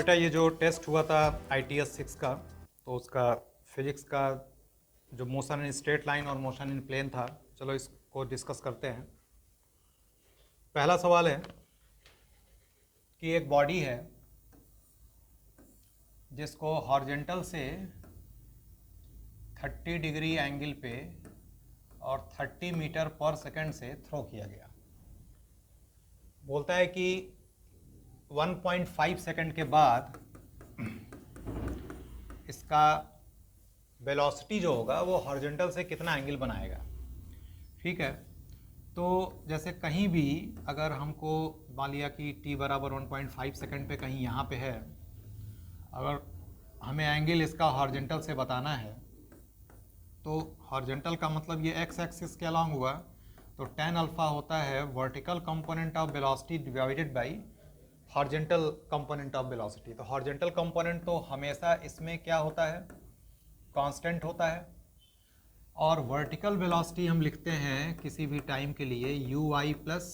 बेटा ये जो टेस्ट हुआ था ITS 6 का, तो उसका फिजिक्स का जो मोशन इन स्ट्रेट लाइन और मोशन इन प्लेन था, चलो इसको डिस्कस करते हैं। पहला सवाल है कि एक बॉडी है जिसको हॉरिजॉन्टल से 30 डिग्री एंगल पे और 30 मीटर पर सेकंड से थ्रो किया गया। बोलता है कि 1.5 सेकंड के बाद इसका वेलोसिटी जो होगा वो हॉरिजॉन्टल से कितना एंगल बनाएगा। ठीक है, तो जैसे कहीं भी अगर हमको मान लिया कि t बराबर 1.5 सेकंड पे कहीं यहाँ पे है, अगर हमें एंगल इसका हॉरिजॉन्टल से बताना है तो हॉरिजॉन्टल का मतलब ये x एक्सिस के अलॉन्ग हुआ, तो tan अल्फा होता है vertical component of velocity divided by horizontal component of velocity. तो हॉरिजॉन्टल कंपोनेंट तो हमेशा इसमें क्या होता है, कांस्टेंट होता है, और वर्टिकल वेलोसिटी हम लिखते हैं किसी भी टाइम के लिए ui प्लस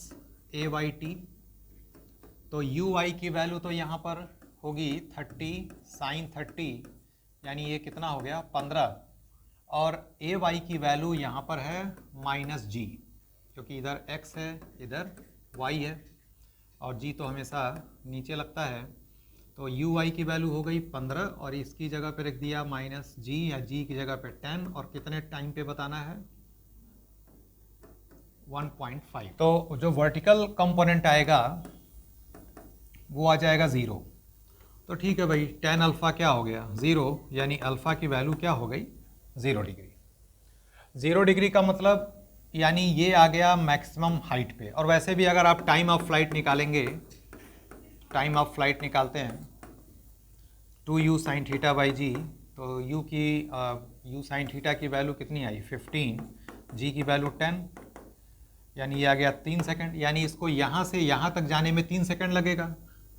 ए वाई टी। तो ui की वैल्यू तो यहाँ पर होगी 30 साइन 30, यानी ये कितना हो गया 15, और ए वाई की वैल्यू यहाँ पर है -g, क्योंकि इधर x है इधर y है और g तो हमेशा नीचे लगता है। तो ui की वैल्यू हो गई 15 और इसकी जगह पे रख दिया -g या g की जगह पे 10, और कितने टाइम पे बताना है 1.5। तो जो वर्टिकल कंपोनेंट आएगा वो आ जाएगा 0। तो ठीक है भाई, tan अल्फ़ा क्या हो गया 0, यानी अल्फ़ा की वैल्यू क्या हो गई 0 डिग्री। 0 डिग्री का मतलब यानी ये आ गया मैक्सिमम हाइट पे। और वैसे भी अगर आप टाइम ऑफ फ्लाइट निकालेंगे, टाइम ऑफ फ्लाइट निकालते हैं 2u साइन थीटा बाई जी, तो u की u साइन थीटा की वैल्यू कितनी आई 15, g की वैल्यू 10, यानी ये आ गया 3 सेकंड। यानी इसको यहाँ से यहाँ तक जाने में 3 सेकंड लगेगा,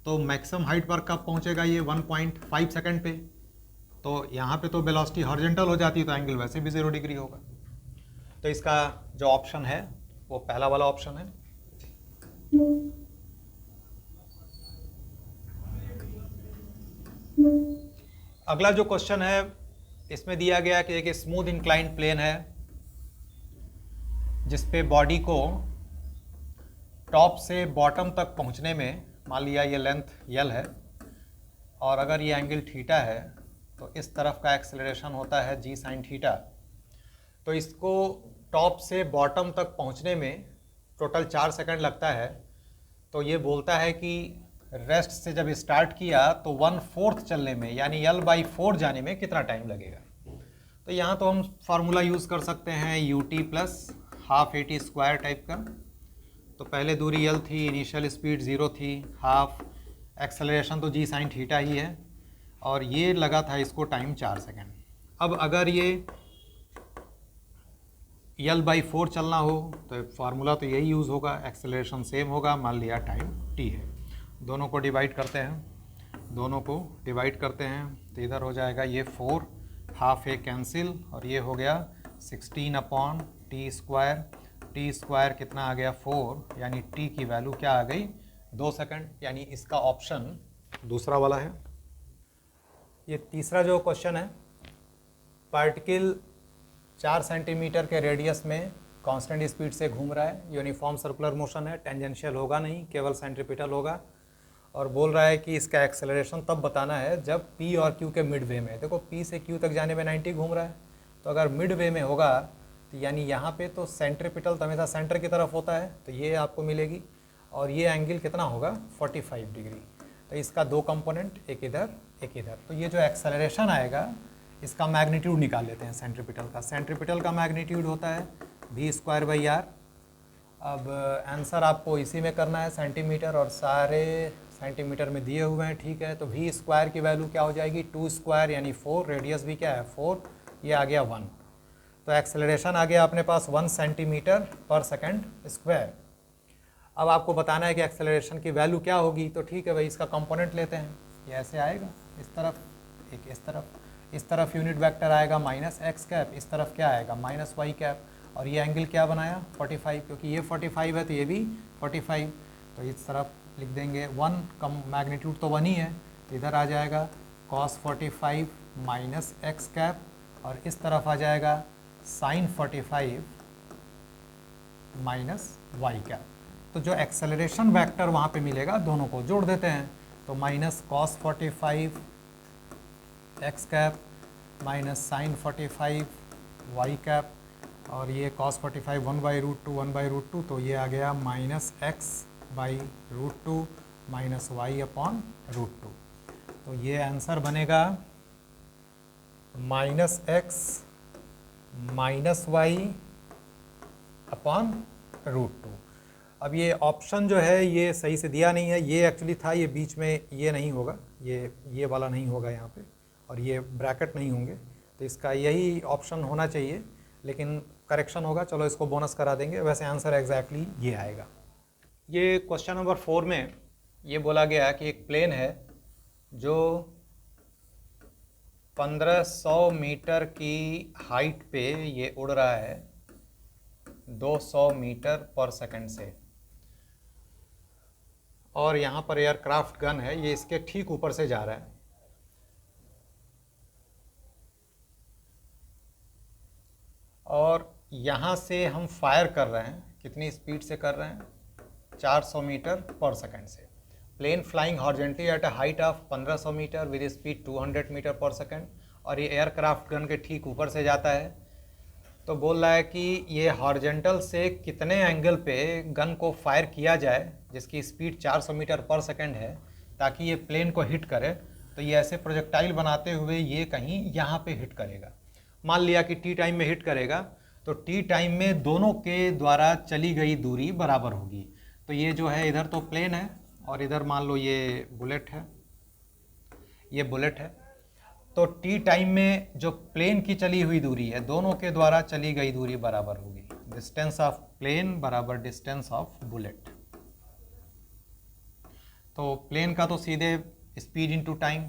तो मैक्सिमम हाइट पर कब पहुँचेगा ये 1.5 सेकंड पे। तो यहाँ पे तो वेलोसिटी हॉरिजॉन्टल हो जाती है, तो एंगल वैसे भी 0 डिग्री होगा। तो इसका जो ऑप्शन है वो पहला वाला ऑप्शन है। अगला जो क्वेश्चन है इसमें दिया गया कि एक स्मूथ इंक्लाइंड प्लेन है जिसपे बॉडी को टॉप से बॉटम तक पहुंचने में, मान लिया ये लेंथ L है और अगर ये एंगल थीटा है, तो इस तरफ का एक्सेलरेशन होता है g साइन थीटा। तो इसको टॉप से बॉटम तक पहुंचने में टोटल 4 सेकंड लगता है। तो ये बोलता है कि रेस्ट से जब स्टार्ट किया तो 1/4 चलने में, यानी L/4 जाने में कितना टाइम लगेगा। तो यहाँ तो हम फार्मूला यूज़ कर सकते हैं ut plus half AT square type का। तो पहले दूरी L थी, इनिशियल स्पीड 0 थी, हाफ एक्सेलरेशन तो g साइन थीटा ही है, और ये लगा था इसको टाइम 4 सेकंड। अब अगर ये L/4 चलना हो तो फार्मूला तो यही यूज़ होगा, एक्सेलरेशन सेम होगा, मान लिया टाइम t है। दोनों को डिवाइड करते हैं, दोनों को डिवाइड करते हैं, तो इधर हो जाएगा ये 4, हाफ ए कैंसिल, और ये हो गया 16/t स्क्वायर। टी स्क्वायर कितना आ गया 4, यानी t की वैल्यू क्या आ गई 2 सेकंड, यानी इसका ऑप्शन दूसरा वाला है। ये तीसरा जो क्वेश्चन है, पार्टिकल 4 सेंटीमीटर के रेडियस में कांस्टेंट स्पीड से घूम रहा है, यूनिफॉर्म सर्कुलर मोशन है, टेंजेंशियल होगा नहीं, केवल सेंट्रीपिटल होगा, और बोल रहा है कि इसका एक्सेलरेशन तब बताना है जब P और Q के मिड वे में। देखो P से Q तक जाने में 90 घूम रहा है, तो अगर मिड वे में होगा तो यानी यहाँ पे तो सेंट्रीपिटल तो हमेशा सेंटर की तरफ होता है, तो ये आपको मिलेगी, और ये एंगल कितना होगा 45 डिग्री। तो इसका 2 कंपोनेंट, एक इधर एक इधर। तो ये जो एक्सेलरेशन आएगा इसका मैग्नीट्यूड निकाल लेते हैं सेंट्रीपिटल का। सेंट्रीपिटल का मैग्नीट्यूड होता है v²/r। अब आंसर आपको इसी में करना है, सेंटीमीटर, और सारे सेंटीमीटर में दिए हुए हैं। ठीक है, तो v² की वैल्यू क्या हो जाएगी 2 स्क्वायर, यानी 4, रेडियस भी क्या है 4, ये आ गया 1। तो एक्सेलरेशन आ गया अपने पास 1 सेंटीमीटर पर सेकंड स्क्वायर। अब आपको बताना है कि एक्सेलरेशन की वैल्यू क्या होगी। तो ठीक है भाई, इसका कंपोनेंट लेते हैं, ये ऐसे आएगा, इस तरफ एक, इस तरफ यूनिट वेक्टर आएगा -x कैप, इस तरफ क्या आएगा -y कैप, और ये एंगल क्या बनाया 45, क्योंकि ये 45 है तो ये भी 45। तो इस तरफ लिख देंगे 1, कम मैग्नीट्यूड तो 1 ही है, इधर आ जाएगा cos 45 माइनस एक्स कैप, और इस तरफ आ जाएगा sin 45 माइनस वाई कैप। तो जो एक्सेलरेशन वेक्टर वहाँ पे मिलेगा दोनों को जोड़ देते हैं, तो minus cos 45 x cap minus sin 45 y cap, और ये cos 45 1/√2 तो ये आ गया minus x by √2 minus y upon √2। तो ये आंसर बनेगा minus x minus y upon √2। अब ये ऑप्शन जो है ये सही से दिया नहीं है, ये एक्चुअली था, ये बीच में ये नहीं होगा, ये वाला नहीं होगा यहाँ पे, और ये ब्रैकेट नहीं होंगे, तो इसका यही ऑप्शन होना चाहिए, लेकिन करेक्शन होगा। चलो इसको बोनस करा देंगे, वैसे आंसर एग्जैक्टली ये आएगा। ये क्वेश्चन नंबर 4 में ये बोला गया कि एक प्लेन है जो 1500 मीटर की हाइट पे ये उड़ रहा है 200 मीटर पर सेकंड से, और यहाँ पर एयरक्राफ्ट गन है, ये इसके ठीक ऊपर से जा रहा है, और यहाँ से हम फायर कर रहे हैं, कितनी स्पीड से कर रहे हैं, 400 मीटर पर सेकंड से। Plane flying horizontally at a height of 1500 meter with speed 200 meter पर सेकंड, और ये एयरक्राफ्ट गन के ठीक ऊपर से जाता है। तो बोल रहा है कि ये हॉरिजॉन्टल से कितने एंगल पे गन को फायर किया जाए जिसकी स्पीड 400 मीटर पर सेकंड है, ताकि ये प्लेन को हिट करे। तो ये ऐसे प्रोजेक्टाइल बनाते हुए ये कहीं यहाँ पे हिट करेगा। मान लिया कि टी टाइम में हिट करेगा, तो टी टाइम में दोनों के द्वारा चली गई दूरी बराबर होगी। तो ये जो है इधर तो प्लेन है, और इधर मान लो ये बुलेट है, ये बुलेट है। तो टी टाइम में जो प्लेन की चली हुई दूरी है, दोनों के द्वारा चली गई दूरी बराबर होगी। डिस्टेंस ऑफ प्लेन बराबर डिस्टेंस ऑफ बुलेट। तो प्लेन का तो सीधे speed into time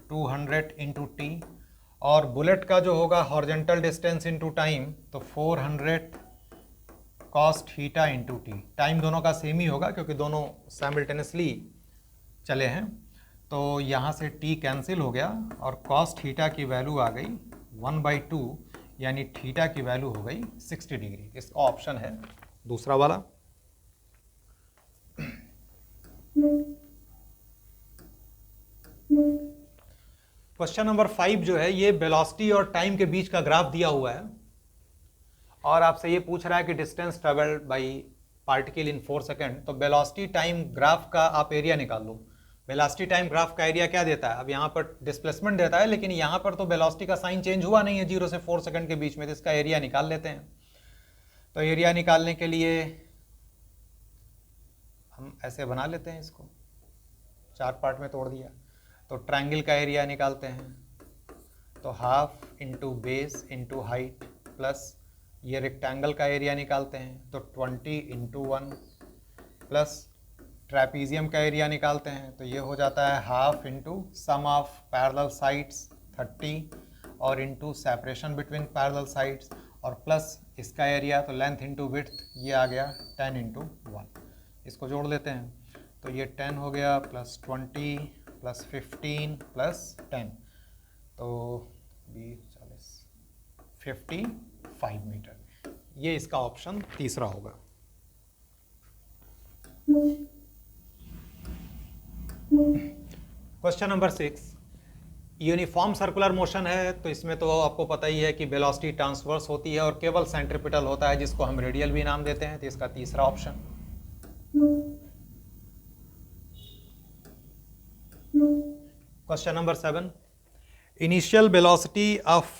200 into T, और बुलेट का जो होगा हॉरिजॉन्टल डिस्टेंस इंटू टाइम, तो 400 cos theta into T. Time दोनों का सेम ही होगा क्योंकि दोनों साइमल्टेनियसली चले हैं। तो यहाँ से t कैंसिल हो गया, और cos थीटा की वैल्यू आ गई 1/2, यानी थीटा की वैल्यू हो गई 60 डिग्री। इसका ऑप्शन है दूसरा वाला। क्वेश्चन नंबर 5 जो है ये वेलोसिटी और टाइम के बीच का ग्राफ दिया हुआ है, और आपसे ये पूछ रहा है कि distance travelled by particle in 4 second. तो वेलोसिटी टाइम ग्राफ का आप एरिया निकाल लो। वेलोसिटी टाइम ग्राफ का एरिया क्या देता है, अब यहाँ पर डिस्प्लेसमेंट देता है, लेकिन यहाँ पर तो वेलोसिटी का साइन चेंज हुआ नहीं है 0 से 4 सेकंड के बीच में, तो इसका एरिया निकाल लेते हैं। तो एरिया निकालने के लिए हम ऐसे बना लेते हैं, इसको 4 पार्ट में तोड़ दिया। तो ट्रायंगल का एरिया निकालते हैं, तो half into base into height, plus ये रेक्टेंगल का एरिया निकालते हैं, तो 20 इंटू 1, प्लस ट्रैपीजियम का एरिया निकालते हैं, तो ये हो जाता है half into sum of parallel sides 30, और into separation between parallel sides, और प्लस इसका एरिया, तो लेंथ इंटू विड्थ, ये आ गया 10 इंटू 1। इसको जोड़ लेते हैं, तो ये 10 हो गया, प्लस 20 प्लस 15 प्लस 10, तो 20 40 55 मीटर। ये इसका ऑप्शन तीसरा होगा। Question number 6, uniform circular motion है, तो इसमें तो आपको पता ही है कि वेलोसिटी ट्रांसवर्स होती है और केवल सेंट्रिपिटल होता है, जिसको हम रेडियल भी नाम देते हैं। तो इसका तीसरा option. Question number 7, initial velocity of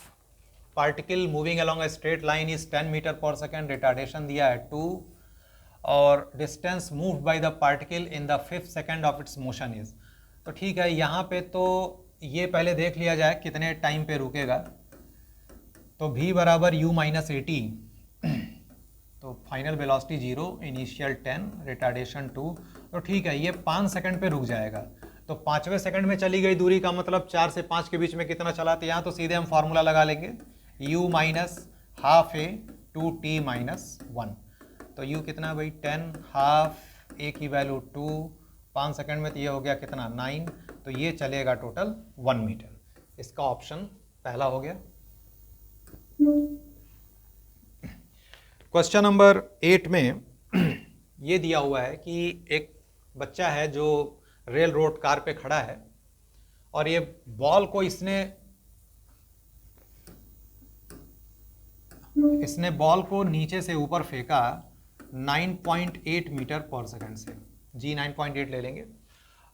particle moving along a straight line is 10 meter पर सेकेंड, रिटार्डेशन दिया है 2, और distance moved by the particle in the 5th second of its motion is. तो ठीक है, यहाँ पे तो ये पहले देख लिया जाए कितने टाइम पे रुकेगा। तो v बराबर u माइनस 80, तो फाइनल वेलोसिटी 0, इनिशियल 10, रिटार्डेशन 2। तो ठीक है, ये 5 सेकंड पे रुक जाएगा। तो 5वें सेकंड में चली गई दूरी का मतलब 4 से 5 के बीच में कितना चला, तो यहाँ तो सीधे हम फार्मूला लगा लेंगे, u minus half a 2t minus 1। तो u कितना भाई 10, हाफ a की वैल्यू 2, 5 सेकंड में तो ये हो गया कितना 9, तो ये चलेगा टोटल 1 मीटर। इसका ऑप्शन पहला हो गया। क्वेश्चन नंबर 8 में ये दिया हुआ है कि एक बच्चा है जो रेल रोड कार पे खड़ा है और ये बॉल को इसने बॉल को नीचे से ऊपर फेंका 9.8 मीटर पर सेकंड से, जी 9.8 ले लेंगे,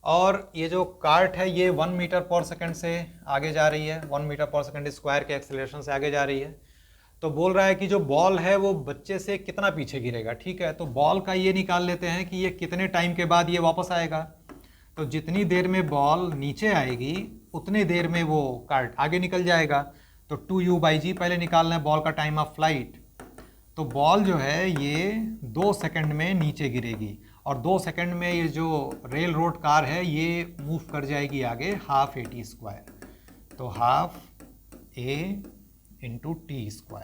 और ये जो कार्ट है ये 1 मीटर पर सेकंड से आगे जा रही है, 1 मीटर पर सेकंड स्क्वायर के एक्सेलरेशन से आगे जा रही है। तो बोल रहा है कि जो बॉल है वो बच्चे से कितना पीछे गिरेगा। ठीक है, तो बॉल का ये निकाल लेते हैं कि ये कितने टाइम के बाद ये वापस आएगा। तो जितनी देर में बॉल नीचे आएगी उतनी देर में वो कार्ट आगे निकल जाएगा। तो 2u/g पहले निकालना है, बॉल का टाइम ऑफ फ्लाइट। तो बॉल जो है ये 2 सेकंड में नीचे गिरेगी और 2 सेकंड में ये जो रेल रोड कार है ये मूव कर जाएगी आगे हाफ a/t²। तो half a into t²,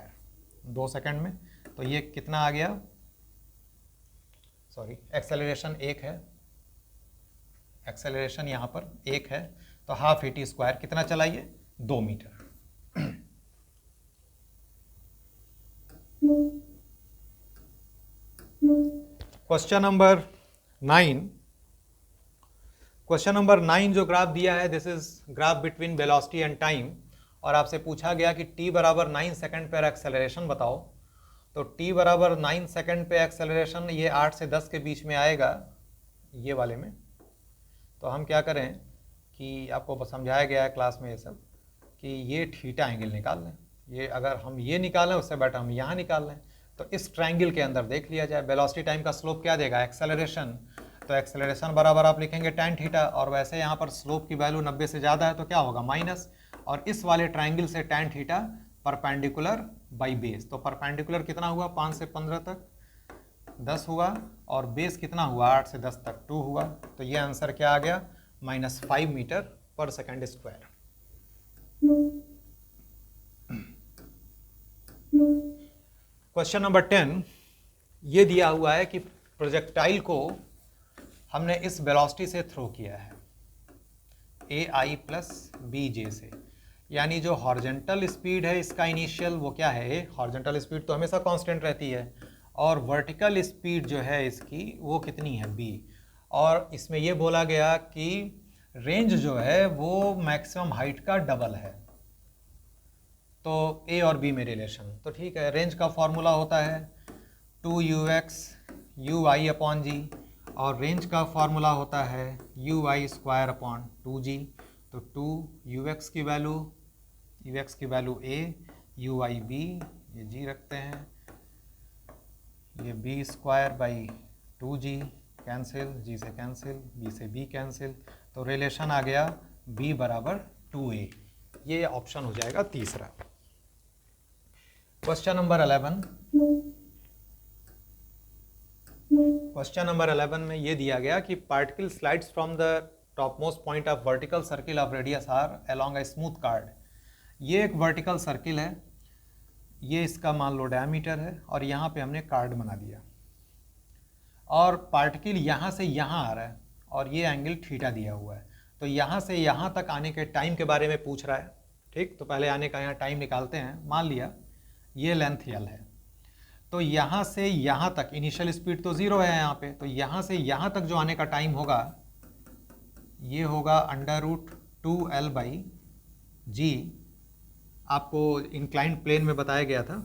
2 second में। तो ये कितना आ गया, सॉरी एक्सेलरेशन 1 है, एक्सेलरेशन यहाँ पर 1 है, तो हाफ a/t² कितना चलाइए, 2 meter. Question number 9। Question number 9 जो ग्राफ दिया है, this is graph between velocity and time, और आपसे पूछा गया कि t बराबर 9 सेकंड पर एक्सेलरेशन बताओ। तो t बराबर 9 सेकंड पे एक्सेलरेशन ये 8 से 10 के बीच में आएगा ये वाले में। तो हम क्या करें कि आपको समझाया गया है क्लास में ये सब कि ये थीटा एंगल निकाल लें। ये अगर हम ये निकालें उससे बेटर हम यहाँ निकाल लें। तो इस ट्रायंगल के अंदर देख लिया जाए वेलोसिटी टाइम का स्लोप क्या देगा, एक्सेलरेशन। तो एक्सेलरेशन बराबर आप लिखेंगे tan थीटा, और वैसे यहाँ पर स्लोप की वैल्यू 90 से ज़्यादा है तो क्या होगा, माइनस। और इस वाले ट्रायंगल से tan theta perpendicular by base. तो परपेंडिकुलर कितना हुआ, 5 से 15 तक 10 हुआ, और बेस कितना हुआ 8 से 10 तक 2 हुआ। तो ये आंसर क्या आ गया, -5 मीटर पर सेकंड स्क्वायर। क्वेश्चन नंबर 10 ये दिया हुआ है कि प्रोजेक्टाइल को हमने इस वेलोसिटी से थ्रो किया है ai + bj से, यानी जो हॉरिजॉन्टल स्पीड है इसका इनिशियल वो क्या है, हॉरिजॉन्टल स्पीड तो हमेशा कांस्टेंट रहती है, और वर्टिकल स्पीड जो है इसकी वो कितनी है b। और इसमें ये बोला गया कि रेंज जो है वो मैक्सिमम हाइट का डबल है। तो a और b में रिलेशन, तो ठीक है, रेंज का फॉर्मूला होता है 2ux ui/g, और रेंज का फॉर्मूला होता है ui²/2g। तो 2ux की वैल्यू, ux की वैल्यू a, ui b, ये g रखते हैं, ये b²/2g कैंसिल, g से कैंसिल, b से b कैंसिल। तो रिलेशन आ गया b बराबर 2a। ये ऑप्शन हो जाएगा तीसरा। Question number 11। क्वेश्चन नंबर 11 में ये दिया गया कि particle slides from the top most point of vertical circle of radius R along a smooth chord. ये एक वर्टिकल सर्किल है, ये इसका मान लो डायमीटर है, और यहाँ पे हमने कार्ड बना दिया, और पार्टिकल यहाँ से यहाँ आ रहा है, और ये एंगल थीटा दिया हुआ है। तो यहाँ से यहाँ तक आने के टाइम के बारे में पूछ रहा है। ठीक, तो पहले आने का यहाँ टाइम निकालते हैं। मान लिया ये लेंथ l है, तो यहाँ से यहाँ तक इनिशियल स्पीड तो 0 है यहाँ पे, तो यहाँ से यहाँ तक जो आने का टाइम होगा ये होगा √2l/g। आपको इंक्लाइंड प्लेन में बताया गया था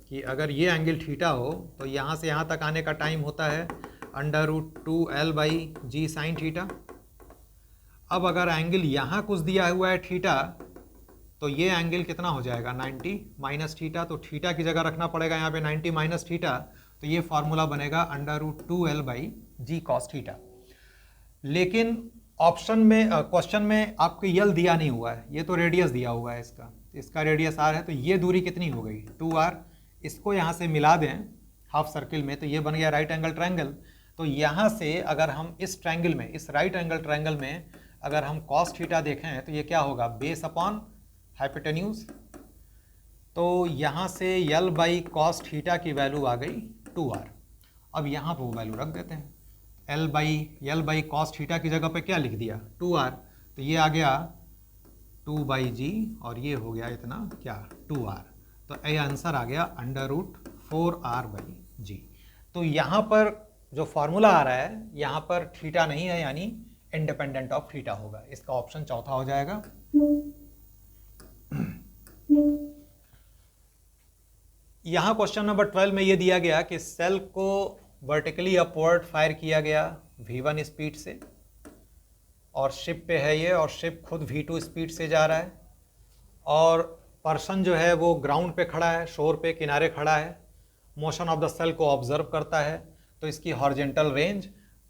कि अगर ये एंगल थीटा हो तो यहाँ से यहाँ तक आने का टाइम होता है √2l/g साइन थीटा। अब अगर एंगल यहाँ कुछ दिया हुआ है थीटा, तो ये एंगल कितना हो जाएगा 90 माइनस थीटा। तो थीटा की जगह रखना पड़ेगा यहाँ पे 90 माइनस थीटा, तो ये फॉर्मूला बनेगा √2l/g cos थीटा। लेकिन ऑप्शन में क्वेश्चन में आपको यल दिया नहीं हुआ है, ये तो रेडियस दिया हुआ है इसका रेडियस r है, तो ये दूरी कितनी हो गई 2r। इसको यहाँ से मिला दें हाफ सर्किल में, तो ये बन गया राइट एंगल ट्रायंगल। तो यहाँ से अगर हम इस ट्रायंगल में, इस राइट एंगल ट्रायंगल में अगर हम cos थीटा देखें तो ये क्या होगा, बेस अपॉन हाइपोटेन्यूज। तो यहाँ से l/cos थीटा की वैल्यू आ गई 2r। अब यहाँ पर वो वैल्यू रख देते हैं, l/cos थीटा की जगह पे क्या लिख दिया 2r। तो ये आ गया 2/g और ये हो गया इतना क्या 2r। तो ये आंसर आ गया √4r/g। तो यहाँ पर जो फॉर्मूला आ रहा है यहाँ पर थीटा नहीं है, यानी इंडिपेंडेंट ऑफ थीटा होगा। इसका ऑप्शन चौथा हो जाएगा। यहाँ क्वेश्चन नंबर 12 में ये दिया गया कि सेल को वर्टिकली अपवर्ड फायर किया गया v1 स्पीड से, और शिप पे है ये, और शिप खुद v2 स्पीड से जा रहा है, और पर्सन जो है वो ग्राउंड पे खड़ा है, शोर पे किनारे खड़ा है, मोशन ऑफ द सेल को ऑब्जर्व करता है। तो इसकी हॉरिजेंटल रेंज,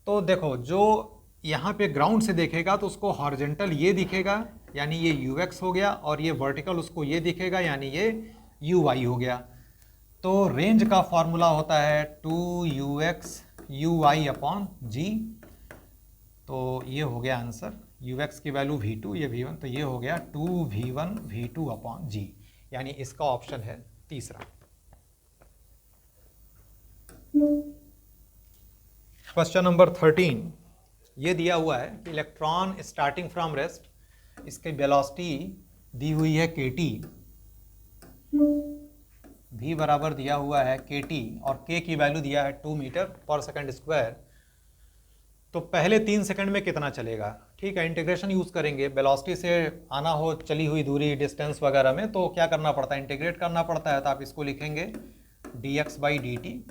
तो देखो जो यहाँ पे ग्राउंड से देखेगा तो उसको हॉरिजेंटल ये दिखेगा, यानी ये ux हो गया, और ये वर्टिकल उसको ये दिखेगा, यानी ये uy हो गया। तो रेंज का फॉर्मूला होता है 2ux uy/g। तो ये हो गया आंसर, ux की वैल्यू v2, ये v1, तो ये हो गया 2v1 v2/g, यानी इसका ऑप्शन है तीसरा। क्वेश्चन नंबर 13 ये दिया हुआ है कि इलेक्ट्रॉन स्टार्टिंग फ्रॉम रेस्ट, इसकी वेलोसिटी दी हुई है kt, v बराबर दिया हुआ है kt, और k की वैल्यू दिया है 2 मीटर पर सेकंड स्क्वायर। तो पहले 3 सेकंड में कितना चलेगा, ठीक है, इंटीग्रेशन यूज़ करेंगे। वेलोसिटी से आना हो चली हुई दूरी, डिस्टेंस वगैरह में, तो क्या करना पड़ता है, इंटीग्रेट करना पड़ता है। तो आप इसको लिखेंगे dx/dt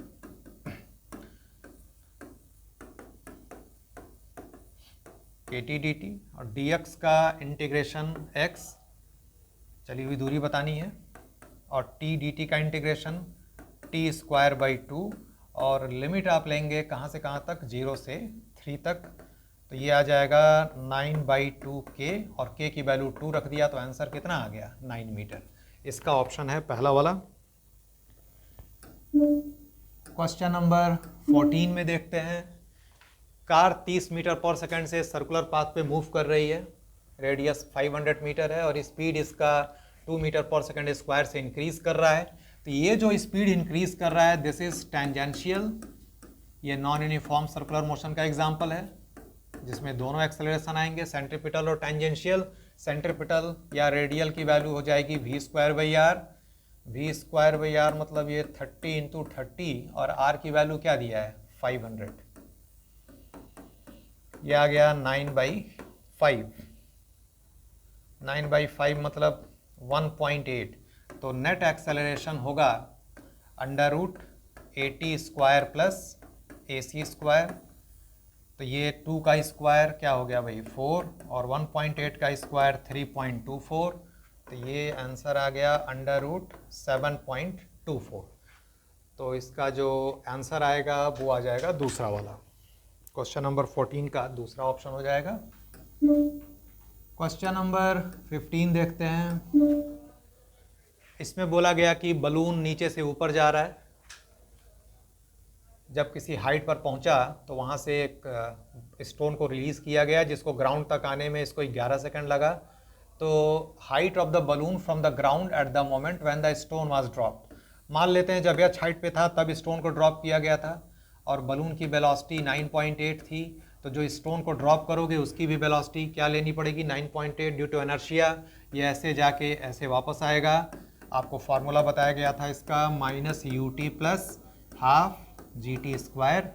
kt dt, और dx का इंटीग्रेशन x, चली हुई दूरी बतानी है, और t dt का इंटीग्रेशन t²/2, और लिमिट आप लेंगे कहाँ से कहाँ तक, 0 से 3 तक। तो ये आ जाएगा 9/2k, और k की वैल्यू 2 रख दिया, तो आंसर कितना आ गया 9 मीटर। इसका ऑप्शन है पहला वाला। क्वेश्चन नंबर 14 में देखते हैं। कार 30 मीटर पर सेकंड से सर्कुलर पाथ पे मूव कर रही है, रेडियस 500 मीटर है, और स्पीड इसका 2 मीटर पर सेकंड स्क्वायर से इंक्रीज कर रहा है। तो ये जो स्पीड इंक्रीज कर रहा है, दिस इज टेंजेंशियल, ये नॉन यूनिफॉर्म सर्कुलर मोशन का एग्जांपल है, जिसमें दोनों एक्सेलरेशन आएंगे, सेंट्रीपिटल और टेंजेंशियल। सेंट्रीपिटल या रेडियल की वैल्यू हो जाएगी v²/r, v²/r मतलब ये 30 × 30, और r की वैल्यू क्या दिया है 500, ये आ गया 9/5, 9/5 मतलब 1.8। तो नेट एक्सेलरेशन होगा √80² + AC²। तो ये 2 का स्क्वायर क्या हो गया भाई 4, और 1.8 का स्क्वायर 3.24। तो ये आंसर आ गया √7.24। तो इसका जो आंसर आएगा वो आ जाएगा दूसरा वाला, क्वेश्चन नंबर 14 का दूसरा ऑप्शन हो जाएगा। क्वेश्चन नंबर 15 देखते हैं। इसमें बोला गया कि बलून नीचे से ऊपर जा रहा है, जब किसी हाइट पर पहुंचा तो वहां से एक स्टोन को रिलीज़ किया गया, जिसको ग्राउंड तक आने में इसको 11 सेकंड लगा। तो height of the balloon from the ground at the moment when the stone was dropped, मान लेते हैं जब यह हाइट पे था तब स्टोन को ड्रॉप किया गया था, और बलून की वेलोसिटी 9.8 थी। तो जो स्टोन को ड्रॉप करोगे उसकी भी वेलोसिटी क्या लेनी पड़ेगी 9.8 ड्यू टू इनर्शिया। ये ऐसे जाके ऐसे वापस आएगा। आपको फार्मूला बताया गया था इसका -ut + ½ gt²।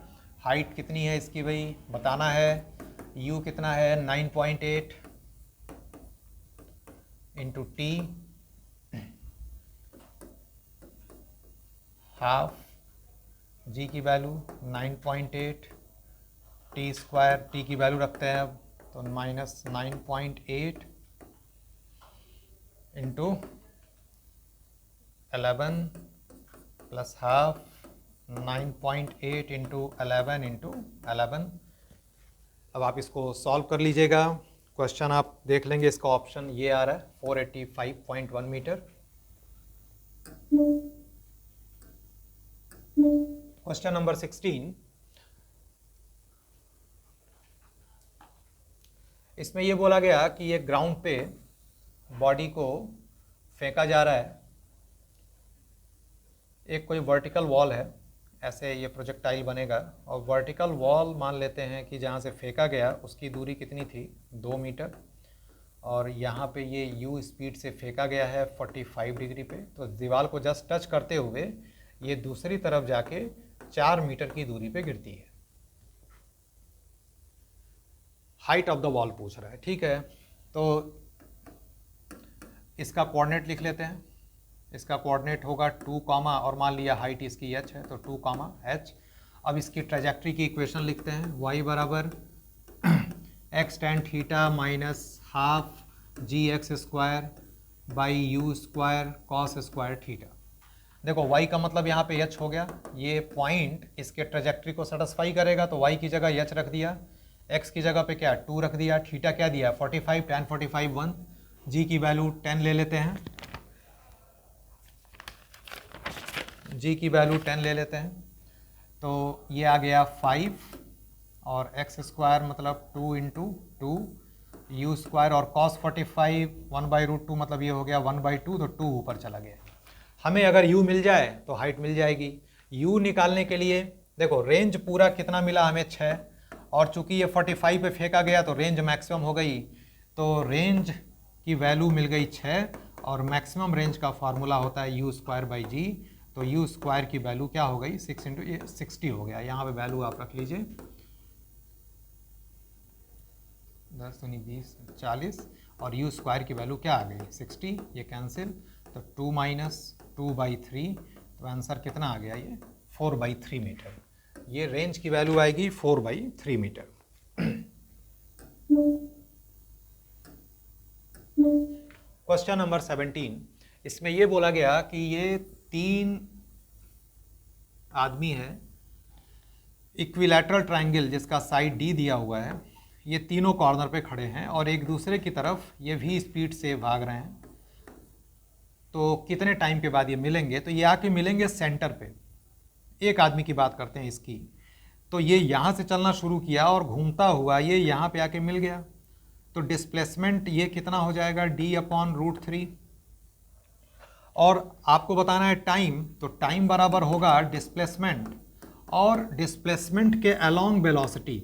हाइट कितनी है इसकी भाई बताना है, u कितना है 9.8 × t, ½ g की वैल्यू 9.8, t², t की वैल्यू रखते हैं अब, तो -9.8 × 11 + ½ 9.8 × 11 × 11। अब आप इसको सॉल्व कर लीजिएगा। क्वेश्चन आप देख लेंगे, इसका ऑप्शन ये आ रहा है 485.1 मीटर। क्वेश्चन नंबर 16, इसमें ये बोला गया कि ये ग्राउंड पे बॉडी को फेंका जा रहा है, एक कोई वर्टिकल वॉल है, ऐसे ये प्रोजेक्टाइल बनेगा, और वर्टिकल वॉल मान लेते हैं कि जहाँ से फेंका गया उसकी दूरी कितनी थी 2 मीटर, और यहाँ पे ये u स्पीड से फेंका गया है 45 डिग्री पे, तो दीवार को जस्ट टच करते हुए ये दूसरी तरफ जाके 4 मीटर की दूरी पे गिरती है। हाइट ऑफ द वॉल पूछ रहा है, ठीक है। तो इसका कोऑर्डिनेट लिख लेते हैं। इसका कोऑर्डिनेट होगा 2, और मान लिया हाइट इसकी h है तो 2, h। अब इसकी ट्रेजेक्ट्री की इक्वेशन लिखते हैं, y बराबर x tan theta minus half g x square by u square cos square theta. देखो y का मतलब यहाँ पे h हो गया, ये पॉइंट इसके ट्रेजेक्ट्री को सेटिस्फाई करेगा तो y की जगह h रख दिया, x की जगह पे क्या 2 रख दिया, थीटा क्या दिया 45, tan 45 1, g की वैल्यू 10 ले लेते हैं, g की वैल्यू 10 ले लेते हैं, तो ये आ गया 5 और x स्क्वायर मतलब 2 इंटू 2 यू स्क्वायर और cos 45 1/√2 मतलब ये हो गया 1/2, तो 2 ऊपर चला गया। हमें अगर u मिल जाए तो हाइट मिल जाएगी। u निकालने के लिए देखो रेंज पूरा कितना मिला हमें 6, और चूंकि ये 45 पे फेंका गया तो रेंज मैक्सिमम हो गई, तो रेंज की वैल्यू मिल गई 6 और मैक्सिमम रेंज का फार्मूला होता है u स्क्वायर बाई जी, तो u स्क्वायर की वैल्यू क्या हो गई 6 इंटू ये 60 हो गया। यहाँ पे वैल्यू आप रख लीजिए 10 दूनी 20 40 और u स्क्वायर की वैल्यू क्या आ गई 60, ये कैंसिल, तो 2 माइनस 2/3, तो आंसर कितना आ गया ये 4/3 मीटर। ये रेंज की वैल्यू आएगी 4/3 मीटर। क्वेश्चन नंबर 17, इसमें ये बोला गया कि ये 3 आदमी है, इक्विलैटरल ट्रायंगल जिसका साइड डी दिया हुआ है, ये तीनों कॉर्नर पे खड़े हैं और एक दूसरे की तरफ ये भी स्पीड से भाग रहे हैं, तो कितने टाइम के बाद ये मिलेंगे? तो ये आके मिलेंगे सेंटर पे। एक आदमी की बात करते हैं इसकी, तो ये यहाँ से चलना शुरू किया और घूमता हुआ ये यहाँ पे आके मिल गया, तो डिस्प्लेसमेंट ये कितना हो जाएगा d/√3, और आपको बताना है टाइम, तो टाइम बराबर होगा डिस्प्लेसमेंट, और डिस्प्लेसमेंट के अलोंग वेलोसिटी,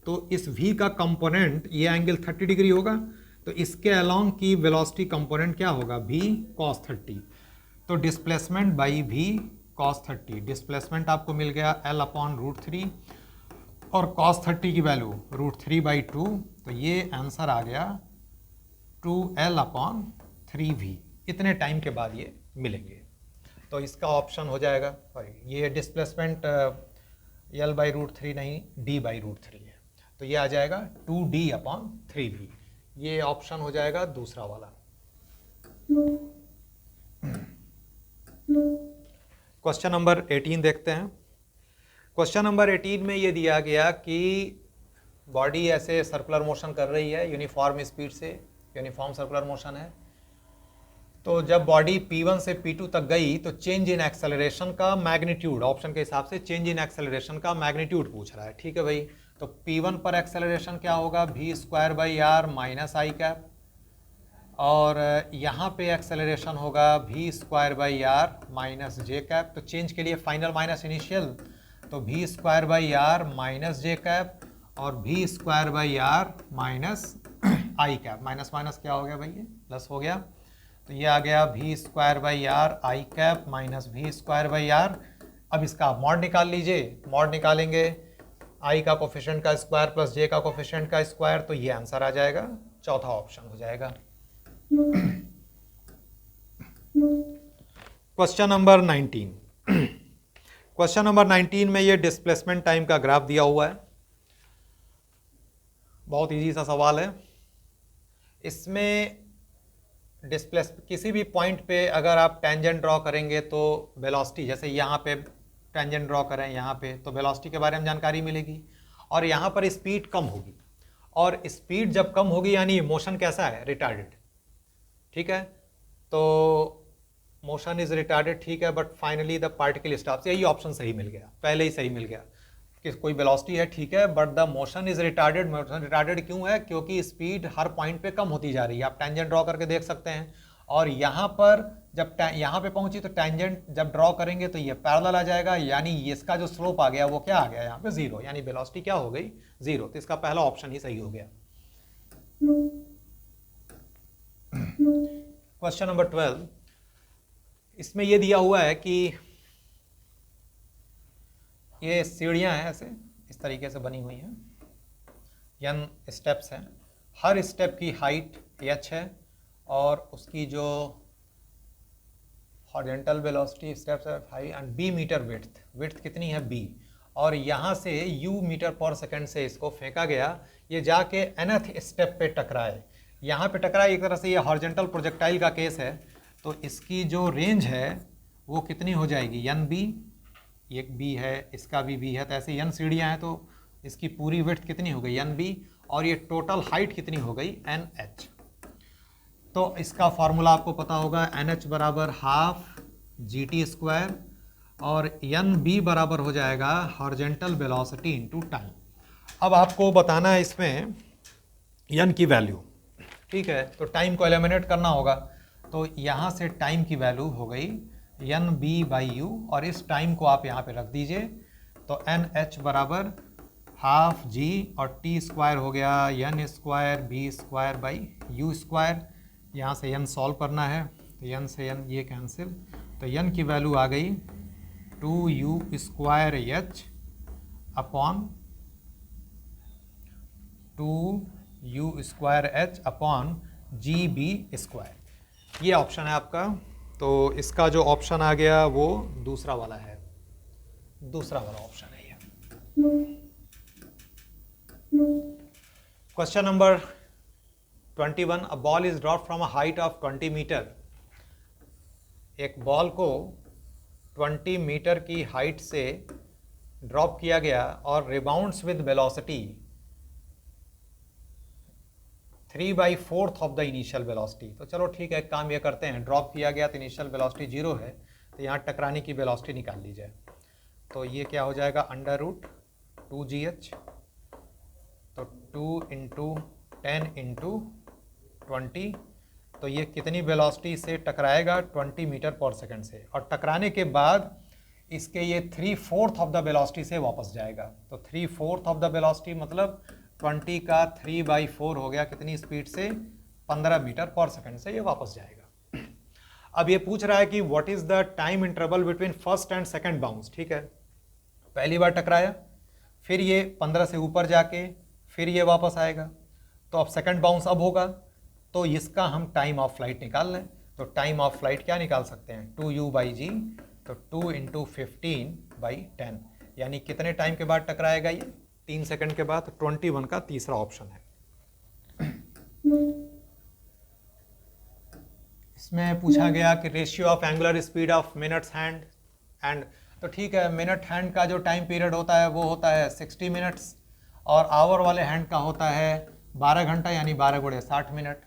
तो इस v का कंपोनेंट ये एंगल 30 डिग्री होगा, तो इसके अलोंग की वेलोसिटी कंपोनेंट क्या होगा v cos 30, तो displacement by v cos 30, displacement आपको मिल गया L/√3 और cos 30 की वैल्यू √3/2, तो ये आंसर आ गया 2L/3v। इतने टाइम के बाद ये मिलेंगे, तो इसका ऑप्शन हो जाएगा, ये डिस्प्लेसमेंट L/√3 नहीं d/√3 है, तो ये आ जाएगा 2D/3v। ये ऑप्शन हो जाएगा दूसरा वाला। क्वेश्चन नंबर 18 देखते हैं। क्वेश्चन नंबर 18 में ये दिया गया कि बॉडी ऐसे सर्कुलर मोशन कर रही है यूनिफॉर्म स्पीड से, यूनिफॉर्म सर्कुलर मोशन है, तो जब बॉडी P1 से P2 तक गई तो चेंज इन एक्सेलरेशन का मैग्नीट्यूड, ऑप्शन के हिसाब से चेंज इन एक्सेलरेशन का मैग्नीट्यूड पूछ रहा है, ठीक है भाई। तो P1 पर एक्सेलरेशन क्या होगा v²/r माइनस आई कैप, और यहाँ पे एक्सेलरेशन होगा v²/r माइनस जे कैप, तो चेंज के लिए फाइनल माइनस इनिशियल, तो v²/r माइनस जे कैप और v²/r माइनस आई कैप, माइनस माइनस क्या हो गया भाई ये प्लस हो गया, तो ये आ गया v²/r आई कैप माइनस v²/r। अब इसका आप मॉड निकाल लीजिए, मॉड निकालेंगे i का कोफिशिएंट का स्क्वायर प्लस j का कोफिशिएंट का स्क्वायर, तो ये आंसर आ जाएगा, चौथा ऑप्शन हो जाएगा। क्वेश्चन नंबर 19, क्वेश्चन नंबर 19 में ये डिस्प्लेसमेंट टाइम का ग्राफ दिया हुआ है, बहुत इजी सा सवाल है। इसमें किसी भी पॉइंट पे अगर आप टेंजेंट ड्रॉ करेंगे तो वेलोसिटी, जैसे यहाँ पे टेंजेंट ड्रॉ करें यहाँ पे, तो वेलोसिटी के बारे में जानकारी मिलेगी, और यहाँ पर स्पीड कम होगी, और स्पीड जब कम होगी यानी मोशन कैसा है रिटार्डेड, ठीक है, तो मोशन इज रिटार्डेड, ठीक है, but finally the particle stops, यही ऑप्शन सही मिल गया, पहले ही सही मिल गया कि कोई वेलोसिटी है, ठीक है, but the motion is retarded. Motion retarded क्यों है? क्योंकि स्पीड हर पॉइंट पे कम होती जा रही है, आप टेंजेंट ड्रॉ करके देख सकते हैं, और यहाँ पर जब यहाँ पे पहुंची तो टेंजेंट जब ड्रॉ करेंगे तो ये पैरेलल आ जाएगा, यानी इसका जो स्लोप आ गया वो क्या आ गया यहाँ पे 0, यानी वेलोसिटी क्या हो गई 0, तो इसका पहला ऑप्शन ही सही हो गया। क्वेश्चन नंबर 12, इसमें ये दिया हुआ है कि ये सीढ़ियाँ हैं, ऐसे इस तरीके से बनी हुई हैं, n स्टेप्स हैं, हर स्टेप की हाइट h है और उसकी जो हॉरिजॉन्टल वेलोसिटी स्टेप्स है 5 एंड b मीटर विड्थ कितनी है b, और यहाँ से u मीटर पर सेकंड से इसको फेंका गया, ये जाके nth स्टेप पे टकराए, यहाँ पे टकराए। एक तरह से ये हॉरिजॉन्टल प्रोजेक्टाइल का केस है, तो इसकी जो रेंज है वो कितनी हो जाएगी, एन बी, एक बी है, इसका भी बी है, तो ऐसे एन सीढ़ियाँ हैं, तो इसकी पूरी विड्थ कितनी हो गई एन बी, और ये टोटल हाइट कितनी हो गई एन एच। तो इसका फॉर्मूला आपको पता होगा, एन एच बराबर हाफ जी टी स्क्वायर, और एन बी बराबर हो जाएगा हॉरिजॉन्टल वेलोसिटी इनटू टाइम। अब आपको बताना है इसमें एन की वैल्यू, ठीक है, तो टाइम को एलिमिनेट करना होगा, तो यहाँ से टाइम की वैल्यू हो गई एन बी बाई यू, और इस टाइम को आप यहाँ पे रख दीजिए, तो एन एच बराबर हाफ जी और टी स्क्वायर हो गया n square b square by u square. यहाँ से एन सॉल्व करना है, तो एन से एन ये कैंसिल, तो एन की वैल्यू आ गई 2u square h upon 2u square h upon g b square. ये ऑप्शन है आपका, तो इसका जो ऑप्शन आ गया वो दूसरा वाला है, दूसरा वाला ऑप्शन है ये। Question number 21, a ball is drop from a height of 20 metre. एक बॉल को 20 मीटर की हाइट से ड्रॉप किया गया और rebounds with velocity 3/4 of the initial velocity. तो चलो ठीक है, काम ये करते हैं, ड्रॉप किया गया तो इनिशियल वेलोसिटी 0 है, तो यहाँ टकराने की वेलोसिटी निकाल ली जाए, तो ये क्या हो जाएगा √2gh, तो 2 × 10 × 20, तो ये कितनी वेलोसिटी से टकराएगा 20 मीटर पर सेकंड से, और टकराने के बाद इसके ये 3/4 ऑफ द वेलोसिटी से वापस जाएगा, तो 3/4 ऑफ द वेलोसिटी मतलब 20 का 3/4 हो गया, कितनी स्पीड से 15 मीटर पर सेकंड से ये वापस जाएगा। अब ये पूछ रहा है कि what is the time interval between first and second bounce, ठीक है, पहली बार टकराया, फिर ये 15 से ऊपर जाके फिर ये वापस आएगा, तो अब सेकंड बाउंस अब होगा, तो इसका हम टाइम ऑफ फ्लाइट निकाल लें, तो टाइम ऑफ फ्लाइट क्या निकाल सकते हैं 2u/g, तो 2 × 15/10, यानी कितने टाइम के बाद टकराएगा ये 3 सेकंड के बाद, 21 का तीसरा ऑप्शन है। इसमें पूछा गया कि ratio of angular speed of minutes hand and, तो ठीक है, मिनट हैंड का जो टाइम पीरियड होता है वो होता है 60 मिनट्स, और आवर वाले हैंड का होता है 12 घंटा, यानी 12 × 60 मिनट।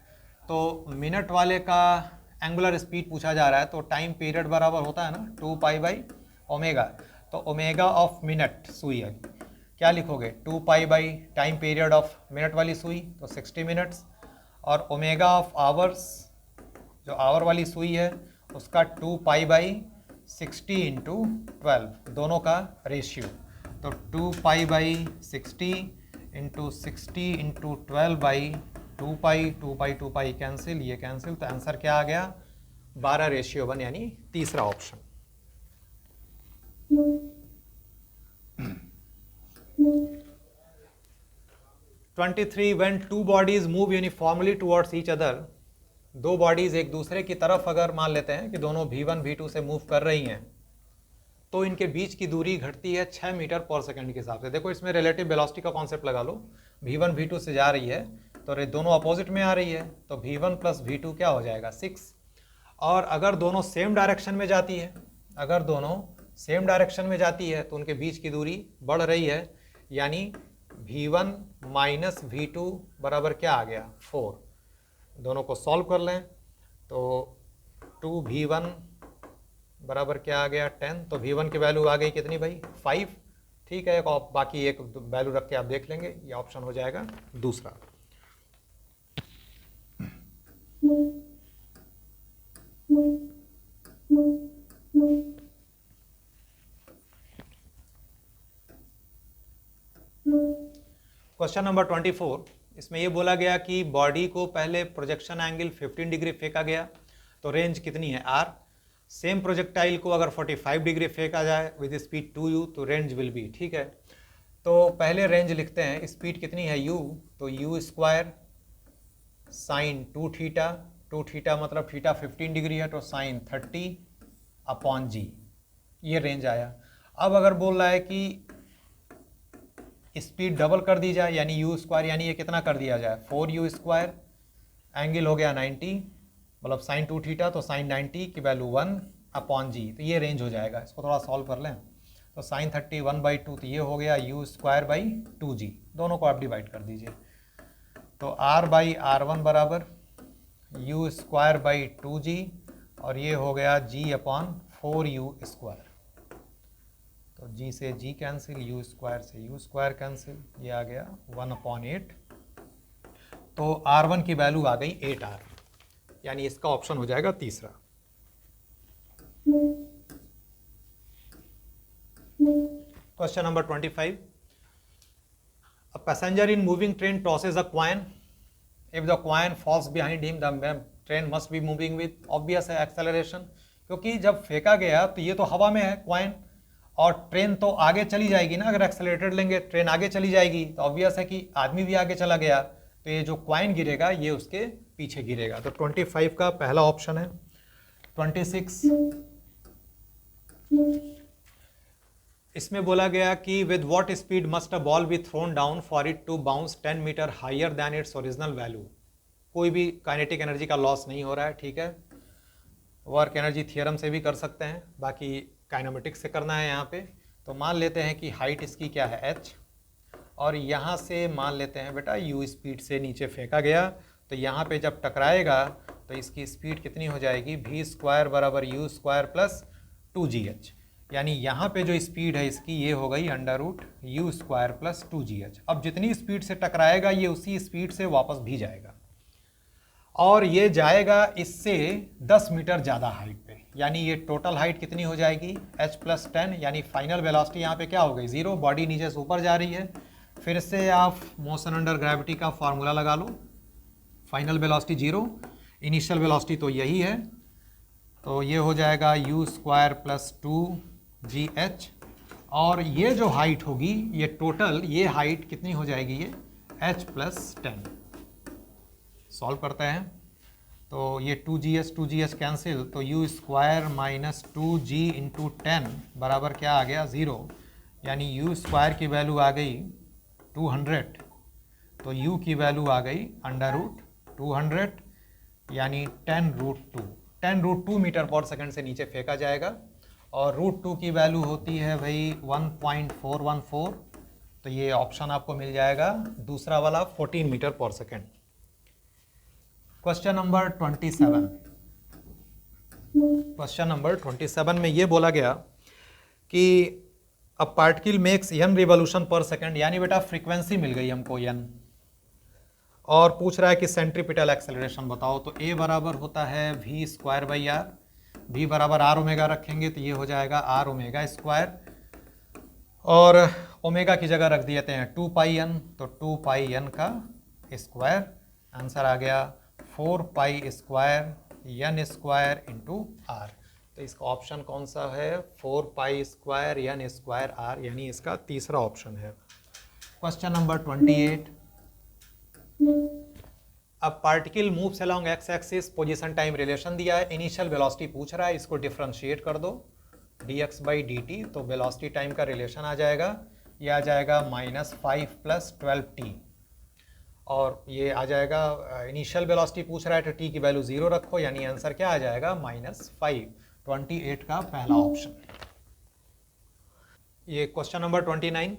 तो मिनट वाले का एंगुलर स्पीड पूछा जा रहा है, तो टाइम पीरियड बराबर होता है ना 2π/ω, तो ओमेगा ऑफ मिनट सुई है, क्या लिखोगे 2π टाइम पीरियड ऑफ मिनट वाली सुई, तो 60 मिनट्स, और ओमेगा ऑफ आवर्स जो आवर वाली सुई है उसका 2π/60 × 12, दोनों का रेशियो, तो 2π/60 × 60 × 12/2π, 2π कैंसिल, ये कैंसिल, तो आंसर क्या आ गया 12:1, यानी तीसरा option. 23, when two bodies move uniformly towards each other, दो बॉडीज एक दूसरे की तरफ अगर मान लेते हैं कि दोनों v1 v2 से मूव कर रही हैं, तो इनके बीच की दूरी घटती है 6 मीटर पर सेकंड के हिसाब से। देखो इसमें रिलेटिव वेलोसिटी का कॉन्सेप्ट लगा लो, v1 v2 से जा रही है तो दोनों अपोजिट में आ रही है, तो v1 + v2 क्या हो जाएगा 6, और अगर दोनों सेम डायरेक्शन में जाती है, अगर दोनों सेम डायरेक्शन में जाती है तो उनके बीच की दूरी बढ़ रही है, यानी v1 - v2 बराबर क्या आ गया 4। दोनों को सॉल्व कर लें तो 2v1 बराबर क्या आ गया 10, तो v1 की वैल्यू आ गई कितनी भाई 5, ठीक है, बाकी एक वैल्यू रख के आप देख लेंगे, ये ऑप्शन हो जाएगा दूसरा। क्वेश्चन नंबर 24, इसमें ये बोला गया कि बॉडी को पहले प्रोजेक्शन एंगल 15 डिग्री फेंका गया, तो रेंज कितनी है r। सेम प्रोजेक्टाइल को अगर 45 डिग्री फेंका जाए विद स्पीड 2u तो रेंज विल बी, ठीक है। तो पहले रेंज लिखते हैं, स्पीड कितनी है u, तो u square sine 2 theta, 2 theta मतलब थीटा 15 डिग्री है तो साइन 30 अपॉन g, ये रेंज आया। अब अगर बोल रहा है कि स्पीड डबल कर दी जाए यानी u स्क्वायर, यानी ये कितना कर दिया जाए 4u स्क्वायर, एंगल हो गया 90 मतलब साइन 2 थीटा तो साइन 90 की वैल्यू 1 अपॉन जी, तो ये रेंज हो जाएगा। इसको थोड़ा सॉल्व कर लें तो साइन 30 1/2 तो ये हो गया u स्क्वायर बाई 2g, दोनों को आप डिवाइड कर दीजिए तो r बाई r1 बराबर u स्क्वायर बाई 2g और ये हो गया g अपॉन 4u स्क्वायर, तो g से g कैंसिल, u स्क्वायर से u स्क्वायर कैंसिल, ये आ गया 1/8, तो r1 की वैल्यू आ गई 8r, यानी इसका ऑप्शन हो जाएगा तीसरा। Question number 25, a passenger in moving train tosses a coin, if the coin falls behind him the train must be moving with obvious है एक्सेलरेशन, क्योंकि जब फेंका गया तो ये तो हवा में है कॉइन और ट्रेन तो आगे चली जाएगी ना, अगर एक्सेलरेटेड लेंगे ट्रेन आगे चली जाएगी, तो ऑब्वियस है कि आदमी भी आगे चला गया तो ये जो कॉइन गिरेगा ये उसके पीछे गिरेगा, तो 25 का पहला ऑप्शन है। 26, इसमें बोला गया कि with what speed must a ball be thrown down for it to bounce 10 metre higher than its original value, कोई भी काइनेटिक एनर्जी का लॉस नहीं हो रहा है, ठीक है। वर्क एनर्जी थियरम से भी कर सकते हैं, बाकी काइनेमेटिक्स से करना है यहाँ पे। तो मान लेते हैं कि हाइट इसकी क्या है h, और यहाँ से मान लेते हैं बेटा u स्पीड से नीचे फेंका गया, तो यहाँ पे जब टकराएगा तो इसकी स्पीड कितनी हो जाएगी v स्क्वायर बराबर u स्क्वायर प्लस 2gh, यानी यहाँ पे जो स्पीड है इसकी ये हो गई √u स्क्वायर प्लस 2gh। अब जितनी स्पीड से टकराएगा ये उसी स्पीड से वापस भी जाएगा और ये जाएगा इससे 10 मीटर ज़्यादा हाइट पे, यानी ये टोटल हाइट कितनी हो जाएगी h प्लस 10, यानी फाइनल वेलोसिटी यहाँ पे क्या हो गई 0, बॉडी नीचे से ऊपर जा रही है। फिर से आप मोशन अंडर ग्रेविटी का फार्मूला लगा लो, फाइनल वेलोसिटी 0, इनिशियल वेलोसिटी तो यही है, तो ये हो जाएगा u स्क्वायर प्लस 2gh, और ये जो हाइट होगी ये टोटल ये हाइट कितनी हो जाएगी ये h प्लस 10। सॉल्व करते हैं तो ये 2gh कैंसिल, तो u square minus 2g into 10 बराबर क्या आ गया 0, यानी u स्क्वायर की वैल्यू आ गई 200, तो u की वैल्यू आ गई √200, यानी 10√2 मीटर पर सेकंड से नीचे फेंका जाएगा, और √2 की वैल्यू होती है भाई 1.414, तो ये ऑप्शन आपको मिल जाएगा दूसरा वाला 14 मीटर पर second. Question number 27, question number 27 में ये बोला गया कि a particle makes n revolution पर सेकंड, यानी बेटा फ्रीक्वेंसी मिल गई हमको n, और पूछ रहा है कि सेंट्रीपिटल एक्सेलरेशन बताओ, तो a बराबर होता है v square by r, v बराबर r ओमेगा रखेंगे तो ये हो जाएगा r ओमेगा स्क्वायर, और ओमेगा की जगह रख देते हैं 2 पाई n, तो 2 पाई n का स्क्वायर, आंसर आ गया 4 pi square n square into r, तो इसका ऑप्शन कौन सा है 4 pi square n square r, यानी इसका तीसरा ऑप्शन है। क्वेश्चन नंबर 28, अब particle moves along x axis, position time relation दिया है, इनिशियल वेलोसिटी पूछ रहा है, इसको डिफरेंशिएट कर दो dx बाई dt, तो वेलोसिटी टाइम का रिलेशन आ जाएगा, ये आ जाएगा -5 + 12t, और ये आ जाएगा इनिशियल वेलोसिटी पूछ रहा है तो t की वैल्यू 0 रखो, यानी आंसर क्या आ जाएगा -5, 28 का पहला ऑप्शन। ये क्वेश्चन नंबर 29,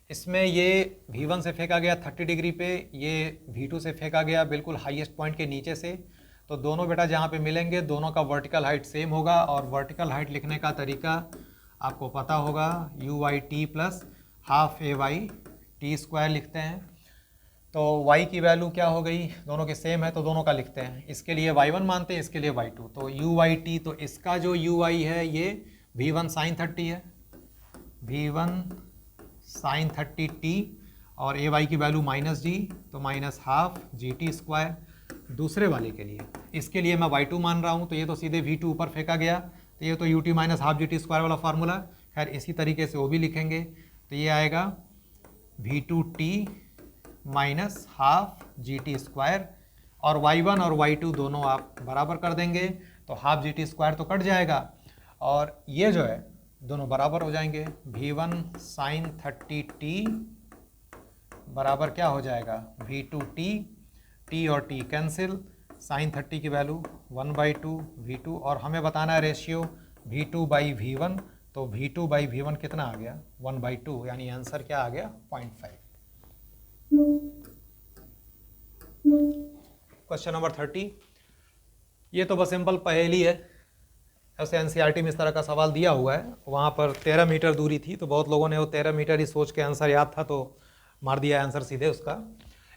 इसमें ये v1 से फेंका गया 30 डिग्री पे, ये v2 से फेंका गया बिल्कुल हाईएस्ट पॉइंट के नीचे से, तो दोनों बेटा जहाँ पे मिलेंगे दोनों का वर्टिकल हाइट सेम होगा, और वर्टिकल हाइट लिखने का तरीका आपको पता होगा u/t plus half a/t square लिखते हैं। तो y की वैल्यू क्या हो गई, दोनों के सेम है तो दोनों का लिखते हैं, इसके लिए y1 मानते हैं, इसके लिए y2, तो u/t, तो इसका जो ui है ये v1 sin 30 है, v1 sin 30t, और ए वाई की वैल्यू माइनस जी, तो minus half G T square. दूसरे वाले के लिए, इसके लिए मैं y2 मान रहा हूँ, तो ये तो सीधे v2 ऊपर फेंका गया, तो ये तो ut minus half G T square वाला फार्मूला। खैर इसी तरीके से वो भी लिखेंगे, तो ये आएगा v2t minus half G T square, और y1 और y2 दोनों आप बराबर कर देंगे, तो हाफ जी टी स्क्वायर तो कट जाएगा, और ये जो है दोनों बराबर हो जाएंगे। v1 साइन 30t बराबर क्या हो जाएगा, v2t, t और t कैंसिल, साइन 30 की वैल्यू 1/2 v2, और हमें बताना है रेशियो v2/v1, तो v2/v1 कितना आ गया, 1/2, यानी आंसर क्या आ गया, 0.5। क्वेश्चन नंबर 30, ये तो बस सिंपल पहेली है, ऐसे एनसीईआरटी में इस तरह का सवाल दिया हुआ है। वहाँ पर 13 मीटर दूरी थी, तो बहुत लोगों ने वो 13 मीटर ही सोच के आंसर याद था तो मार दिया आंसर सीधे उसका।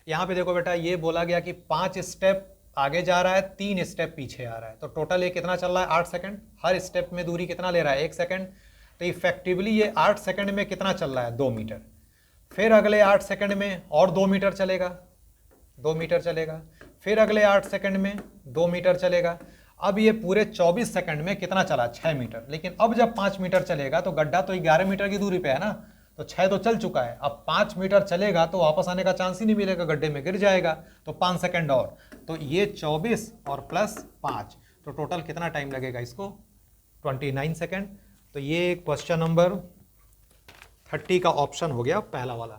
यहाँ पे देखो बेटा, ये बोला गया कि 5 स्टेप आगे जा रहा है, 3 स्टेप पीछे आ रहा है, तो टोटल ये कितना चल रहा है, 8 सेकंड। हर स्टेप में दूरी कितना ले रहा है, 1 सेकंड, तो इफेक्टिवली ये 8 सेकंड में कितना चल रहा है, 2 मीटर। फिर अगले 8 सेकंड में और 2 मीटर चलेगा, 2 मीटर चलेगा, फिर अगले 8 सेकंड में 2 मीटर चलेगा। अब ये पूरे 24 सेकंड में कितना चला, 6 मीटर। लेकिन अब जब 5 मीटर चलेगा तो गड्ढा तो 11 मीटर की दूरी पे है ना, तो 6 तो चल चुका है, अब 5 मीटर चलेगा तो वापस आने का चांस ही नहीं मिलेगा, गड्ढे में गिर जाएगा, तो 5 सेकंड और, तो ये 24 और प्लस 5, तो टोटल कितना टाइम लगेगा इसको, 29 सेकंड। तो ये क्वेश्चन नंबर 30 का ऑप्शन हो गया पहला वाला।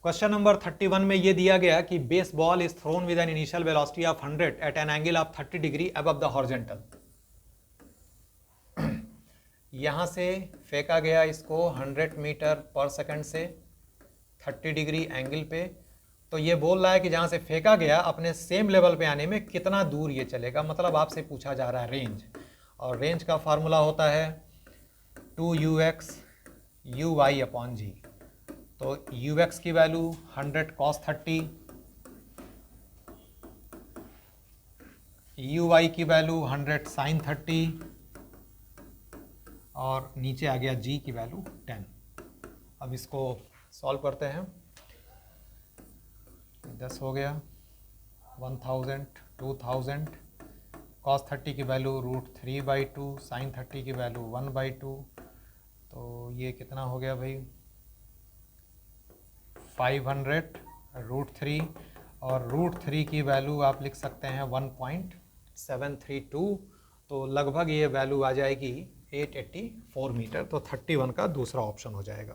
क्वेश्चन नंबर 31 में ये दिया गया कि base ball is thrown with an initial velocity of 100 at an angle of 30 degree above the horizontal. यहां से फेंका गया इसको 100 मीटर पर सेकंड से 30 डिग्री एंगल पे, तो ये बोल रहा है कि जहां से फेंका गया अपने सेम लेवल पे आने में कितना दूर ये चलेगा। मतलब आपसे पूछा जा रहा है रेंज, और रेंज का फार्मूला होता है 2ux uy अपॉन जी। तो ux की वैल्यू 100 cos 30, uy की वैल्यू 100 sin 30, और नीचे आ गया g की वैल्यू 10। अब इसको सॉल्व करते हैं, 10 हो गया, 1000, 2000, cos 30 की वैल्यू √3/2, sin 30 की वैल्यू 1/2, तो ये कितना हो गया भाई, 500 √3, और √3 की वैल्यू आप लिख सकते हैं 1.732, तो लगभग ये वैल्यू आ जाएगी 884 मीटर। तो 31 का दूसरा ऑप्शन हो जाएगा।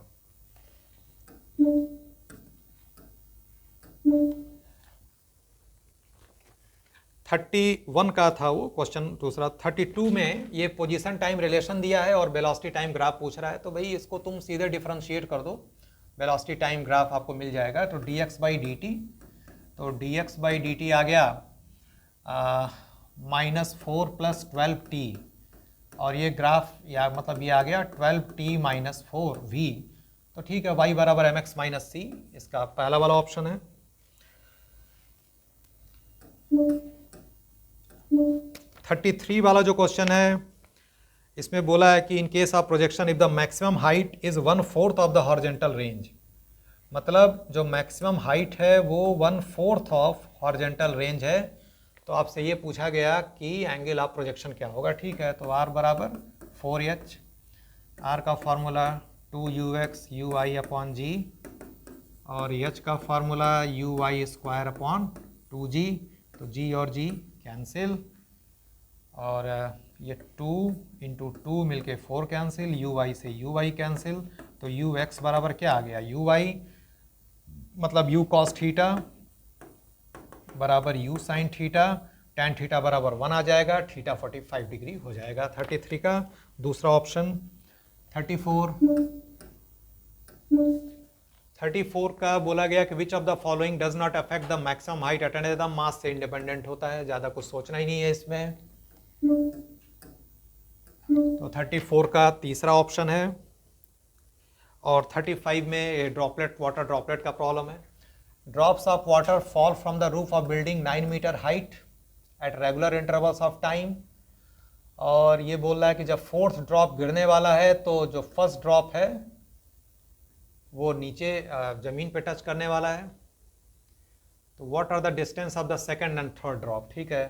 थर्टी 31 का था वो क्वेश्चन दूसरा। 32 में ये पोजीशन टाइम रिलेशन दिया है और वेलोसिटी टाइम ग्राफ पूछ रहा है, तो भाई इसको तुम सीधे डिफरेंशिएट कर दो, वेलोसिटी टाइम ग्राफ आपको मिल जाएगा। तो dx/dt, तो dx/dt आ गया -4 + 12t, और ये ग्राफ या मतलब ये आ गया 12t - 4v, तो ठीक है, y = mx - c, इसका पहला वाला ऑप्शन है। 33 वाला जो क्वेश्चन है, इसमें बोला है कि in case of projection if the maximum height is 1/4 of the horizontal range, मतलब जो मैक्सिमम हाइट है वो 1/4 ऑफ हॉरिजॉन्टल रेंज है, तो आपसे ये पूछा गया कि एंगल ऑफ प्रोजेक्शन क्या होगा। ठीक है, तो r = 4h, r का फार्मूला 2ux uy अपॉन जी, और h का फार्मूला uy² 2g, तो g और g कैंसिल, और ये 2 × 2 मिलके 4 कैंसिल, uy से uy कैंसिल, तो ux बराबर क्या आ गया, uy मतलब u cos थीटा बराबर u sin theta, tan theta बराबर 1 आ जाएगा, थीटा 45 डिग्री हो जाएगा। 33 का दूसरा ऑप्शन। 34 का बोला गया कि which of the following does not affect the maximum height at an atom mass से इंडिपेंडेंट होता है, ज़्यादा कुछ सोचना ही नहीं है इसमें। तो 34 का तीसरा ऑप्शन है। और 35 में ड्रॉपलेट, वाटर ड्रॉपलेट का प्रॉब्लम है। Drops of water fall from the roof of building 9 metre height at regular intervals of time, और ये बोल रहा है कि जब फोर्थ ड्रॉप गिरने वाला है तो जो फर्स्ट ड्रॉप है वो नीचे ज़मीन पे टच करने वाला है। तो what are the distance of the second and third drop, ठीक है।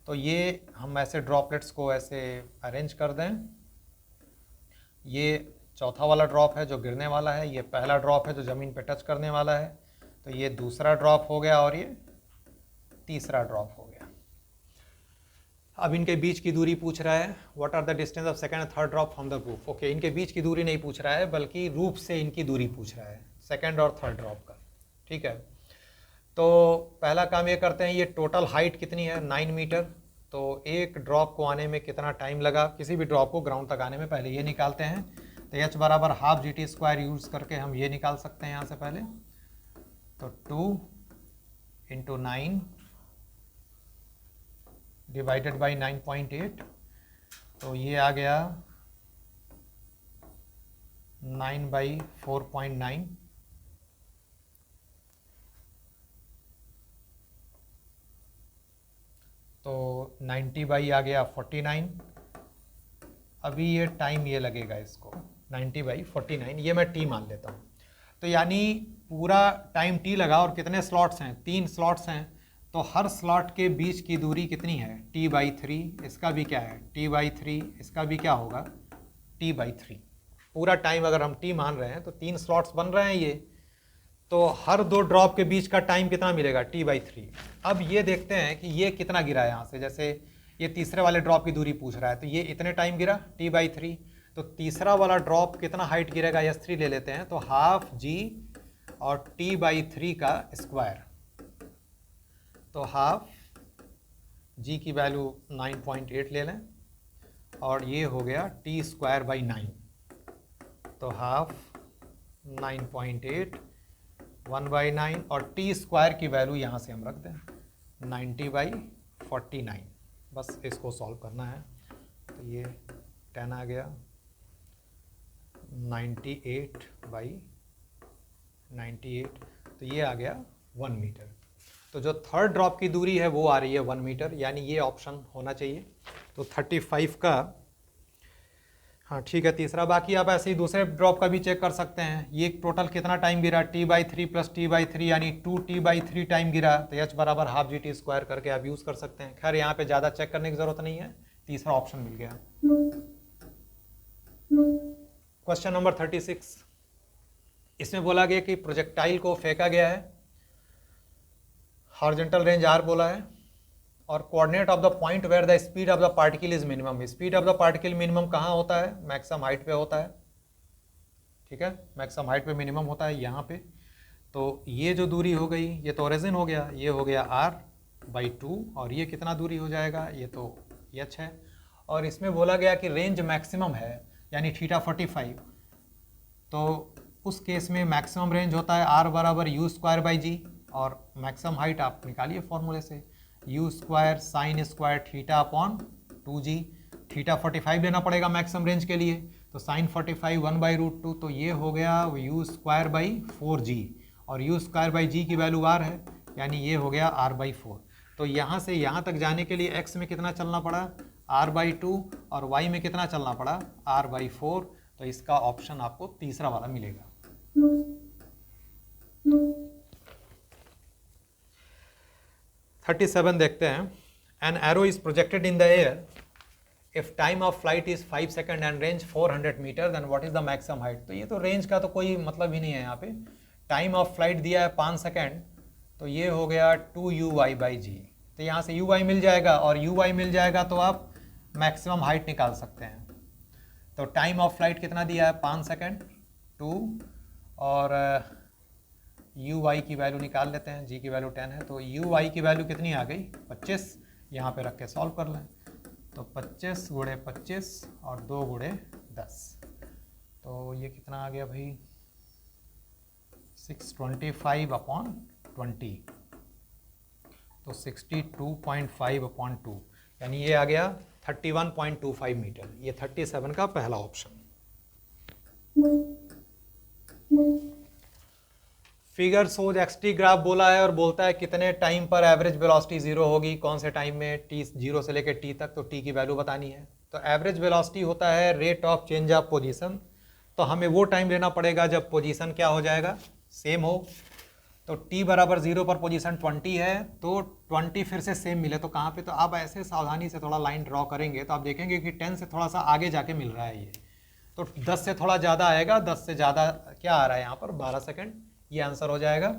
तो ये हम ऐसे ड्रॉपलेट्स को ऐसे अरेंज कर दें। ये चौथा वाला ड्रॉप है जो गिरने वाला है, ये पहला ड्रॉप है जो ज़मीन पे टच करने वाला है, तो ये दूसरा ड्रॉप हो गया और ये तीसरा ड्रॉप हो गया। अब इनके बीच की दूरी पूछ रहा है, what are the distance of second and third drop from the roof. Okay, इनके बीच की दूरी नहीं पूछ रहा है बल्कि रूफ से इनकी दूरी पूछ रहा है, सेकंड और थर्ड ड्रॉप का, ठीक है। तो पहला काम ये करते हैं, ये टोटल हाइट कितनी है 9 मीटर, तो एक ड्रॉप को आने में कितना टाइम लगा, किसी भी ड्रॉप को ग्राउंड तक आने में, पहले ये निकालते हैं। तो h बराबर हाफ GT² यूज़ करके हम ये निकाल सकते हैं यहाँ से पहले। तो 2 × 9 डिवाइडेड बाई 9.8, तो ये आ गया 9/4.9, तो 90 आ गया 49। अभी ये टाइम ये लगेगा इसको 90/49, ये मैं टी मान लेता हूँ। तो यानी पूरा टाइम टी लगा और कितने स्लॉट्स हैं, 3 स्लॉट्स हैं, तो हर स्लॉट के बीच की दूरी कितनी है t/3, इसका भी क्या है t/3, इसका भी क्या होगा t/3। पूरा टाइम अगर हम t मान रहे हैं तो 3 स्लॉट्स बन रहे हैं ये, तो हर 2 ड्रॉप के बीच का टाइम कितना मिलेगा t/3। अब ये देखते हैं कि ये कितना गिरा है यहाँ से, जैसे ये तीसरे वाले ड्रॉप की दूरी पूछ रहा है, तो ये इतने टाइम गिरा t/3, तो तीसरा वाला ड्रॉप कितना हाइट गिरेगा, S3 ले लेते हैं, तो हाफ g और t/3 का स्क्वायर, तो हाफ g की वैल्यू 9.8 ले लें और ये हो गया t²/9, तो हाफ 9.8 1/9 और t² की वैल्यू यहाँ से हम रख दें 90/49। बस इसको सॉल्व करना है, तो ये 10 आ गया 98/98, तो ये आ गया 1 मीटर। तो जो थर्ड ड्रॉप की दूरी है वो आ रही है 1 मीटर, यानी ये ऑप्शन होना चाहिए। तो 35 का, हाँ ठीक है, तीसरा। बाकी आप ऐसे ही दूसरे ड्रॉप का भी चेक कर सकते हैं। ये टोटल कितना टाइम गिरा t/3 + t/3 यानी 2t/3 टाइम गिरा, तो h बराबर हाफ GT² करके आप यूज़ कर सकते हैं। खैर यहाँ पे ज़्यादा चेक करने की ज़रूरत नहीं है, तीसरा ऑप्शन मिल गया। क्वेश्चन नंबर 36, इसमें बोला गया कि प्रोजेक्टाइल को फेंका गया है, हॉरिजॉन्टल रेंज r बोला है, और coordinate of the point where the speed of the particle is minimum. Speed of the particle minimum कहाँ होता है, मैक्सिमम हाइट पे होता है, ठीक है, मैक्सिमम हाइट पे मिनिमम होता है यहाँ पे। तो ये जो दूरी हो गई, ये तो ओरिजिन हो गया, ये हो गया r/2, और ये कितना दूरी हो जाएगा, ये तो h है। और इसमें बोला गया कि रेंज मैक्सिमम है, यानी θ45, तो उस केस में मैक्सिमम रेंज होता है r बराबर u²/g, और मैक्सिमम हाइट आप निकालिए फॉर्मूले से, u² sin² θ/2g। θ45 लेना पड़ेगा मैक्सिमम रेंज के लिए, तो sin 45 1/√2, तो ये हो गया u²/4g, और u²/g की वैल्यू r है, यानी ये हो गया r/4। तो यहाँ से यहाँ तक जाने के लिए x में कितना चलना पड़ा r/2, और y में कितना चलना पड़ा r/4, तो इसका ऑप्शन आपको तीसरा वाला मिलेगा। 37 देखते हैं। An arrow is projected in the air. If time of flight is 5 seconds and range 400 metre, then what is the maximum height? तो ये तो रेंज का तो कोई मतलब ही नहीं है यहाँ पे। टाइम ऑफ फ्लाइट दिया है 5 सेकेंड, तो ये हो गया 2uy/g। तो यहाँ से uy मिल जाएगा, और uy मिल जाएगा तो आप मैक्सिमम हाइट निकाल सकते हैं। तो टाइम ऑफ फ्लाइट कितना दिया है 5 सेकेंड, 2, और uy की वैल्यू निकाल लेते हैं, g की वैल्यू 10 है, तो uy की वैल्यू कितनी आ गई 25। यहाँ पे रख के सॉल्व कर लें, तो 25 × 25 और 2 × 10, तो ये कितना आ गया भाई 625/20, तो 62.5/2, यानी ये आ गया 31.25 मीटर। ये 37 का पहला ऑप्शन। फिगर सोज xt ग्राफ बोला है, और बोलता है कितने टाइम पर एवरेज वेलोसिटी 0 होगी, कौन से टाइम में, t 0 से लेकर t तक, तो t की वैल्यू बतानी है। तो एवरेज वेलोसिटी होता है rate of change of position. तो हमें वो टाइम लेना पड़ेगा जब पोजीशन क्या हो जाएगा, सेम हो। तो t बराबर 0 पर पोजीशन 20 है, तो 20 फिर से सेम मिले तो कहाँ पे, तो आप ऐसे सावधानी से थोड़ा लाइन ड्रॉ करेंगे तो आप देखेंगे कि 10 से थोड़ा सा आगे जाके मिल रहा है ये, तो 10 से थोड़ा ज़्यादा आएगा, 10 से ज़्यादा क्या आ रहा है यहाँ पर 12 सेकेंड, ये आंसर हो जाएगा।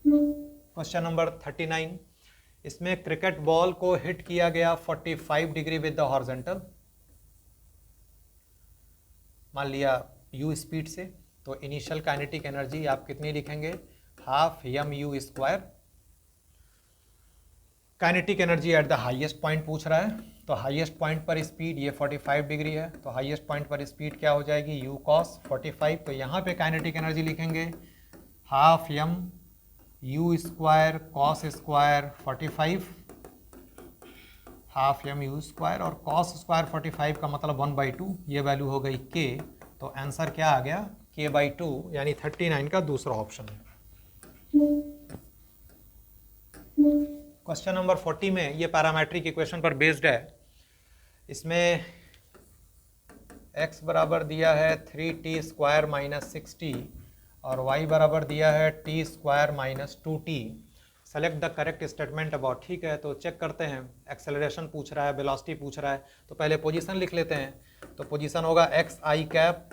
क्वेश्चन नंबर 39, इसमें क्रिकेट बॉल को हिट किया गया 45 डिग्री विद द हॉरिजॉन्टल, मान लिया u स्पीड से, तो इनिशियल काइनेटिक एनर्जी आप कितनी लिखेंगे, half mu square. Kinetic energy at the highest point पूछ रहा है, तो हाईएस्ट पॉइंट पर स्पीड ये 45 डिग्री है, तो हाईएस्ट पॉइंट पर स्पीड क्या हो जाएगी, u cos 45। तो यहाँ पे काइनेटिक एनर्जी लिखेंगे half mu square cos square 45, half mu square, और cos स्क्वायर 45 का मतलब 1/2, ये वैल्यू हो गई k। तो आंसर क्या आ गया, k/2, यानी 39 का दूसरा ऑप्शन है। क्वेश्चन नंबर 40 में ये पैरामेट्रिक इक्वेशन पर बेस्ड है। इसमें x बराबर दिया है 3t स्क्वायर माइनस 6t और y बराबर दिया है t square minus 2t। Select the correct statement about, ठीक है, तो चेक करते हैं। एक्सेलरेशन पूछ रहा है, वेलोसिटी पूछ रहा है, तो पहले पोजीशन लिख लेते हैं। तो पोजीशन होगा xi cap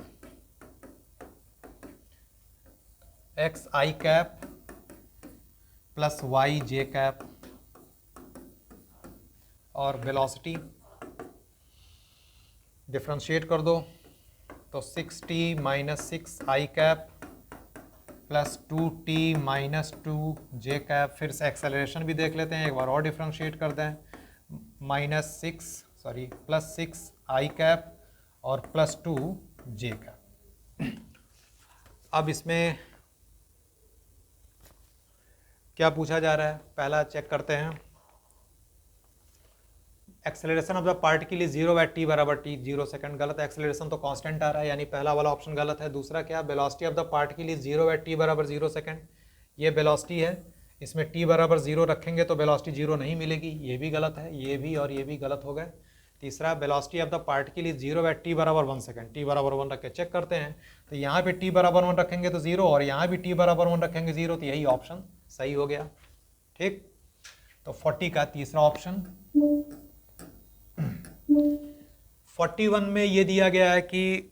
plus yj cap, और वेलोसिटी डिफ्रेंशिएट कर दो, तो 6t minus 6i cap plus 2t minus 2j cap. फिर से एक्सेलरेशन भी देख लेते हैं, एक बार और डिफ्रेंशिएट कर दें, प्लस 6i कैप और प्लस 2j कैप। अब इसमें क्या पूछा जा रहा है, पहला चेक करते हैं। Acceleration of the particle is 0 at t बराबर t 0 सेकंड, गलत है, एक्सेलरेशन तो कांस्टेंट आ रहा है, यानी पहला वाला ऑप्शन गलत है। दूसरा क्या, velocity of the particle is 0 at t बराबर 0 सेकंड, ये वेलोसिटी है, इसमें t बराबर 0 रखेंगे तो वेलोसिटी 0 नहीं मिलेगी, ये भी गलत है, ये भी और ये भी गलत हो गए। तीसरा, velocity of the particle is 0 at t बराबर 1 सेकंड, t बराबर 1 रख के चेक करते हैं, तो यहाँ पे t बराबर 1 रखेंगे तो 0 और यहाँ भी t बराबर 1 रखेंगे 0, तो यही ऑप्शन सही हो गया। ठीक, तो 40 का तीसरा ऑप्शन। 41 में ये दिया गया है कि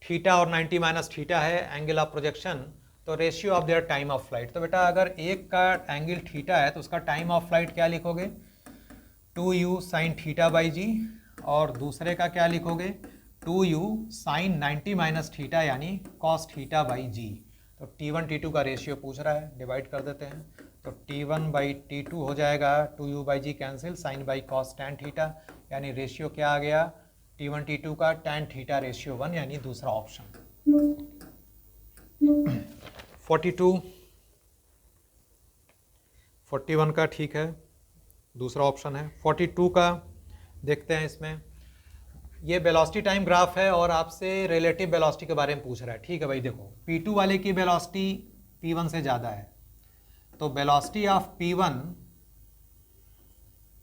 थीटा और 90 माइनस थीटा है एंगल ऑफ प्रोजेक्शन, तो ratio of their time of flight. तो बेटा अगर एक का एंगल थीटा है तो उसका टाइम ऑफ फ्लाइट क्या लिखोगे, 2u साइन थीटा बाई जी, और दूसरे का क्या लिखोगे, 2u साइन 90 माइनस थीटा यानी कॉस थीटा बाई जी। तो t1 t2 का रेशियो पूछ रहा है, डिवाइड कर देते हैं, तो t1 बाई t2 हो जाएगा, 2u by g cancel, sine by cos tan theta, यानी रेशियो क्या आ गया, t1 t2 का टैन थीटा रेशियो 1, यानी दूसरा ऑप्शन। 42, 41 का ठीक है, दूसरा ऑप्शन है। 42 का देखते हैं, इसमें ये वेलोसिटी टाइम ग्राफ है और आपसे रिलेटिव वेलोसिटी के बारे में पूछ रहा है। ठीक है भाई, देखो P2 वाले की वेलोसिटी P1 से ज़्यादा है, तो velocity of P1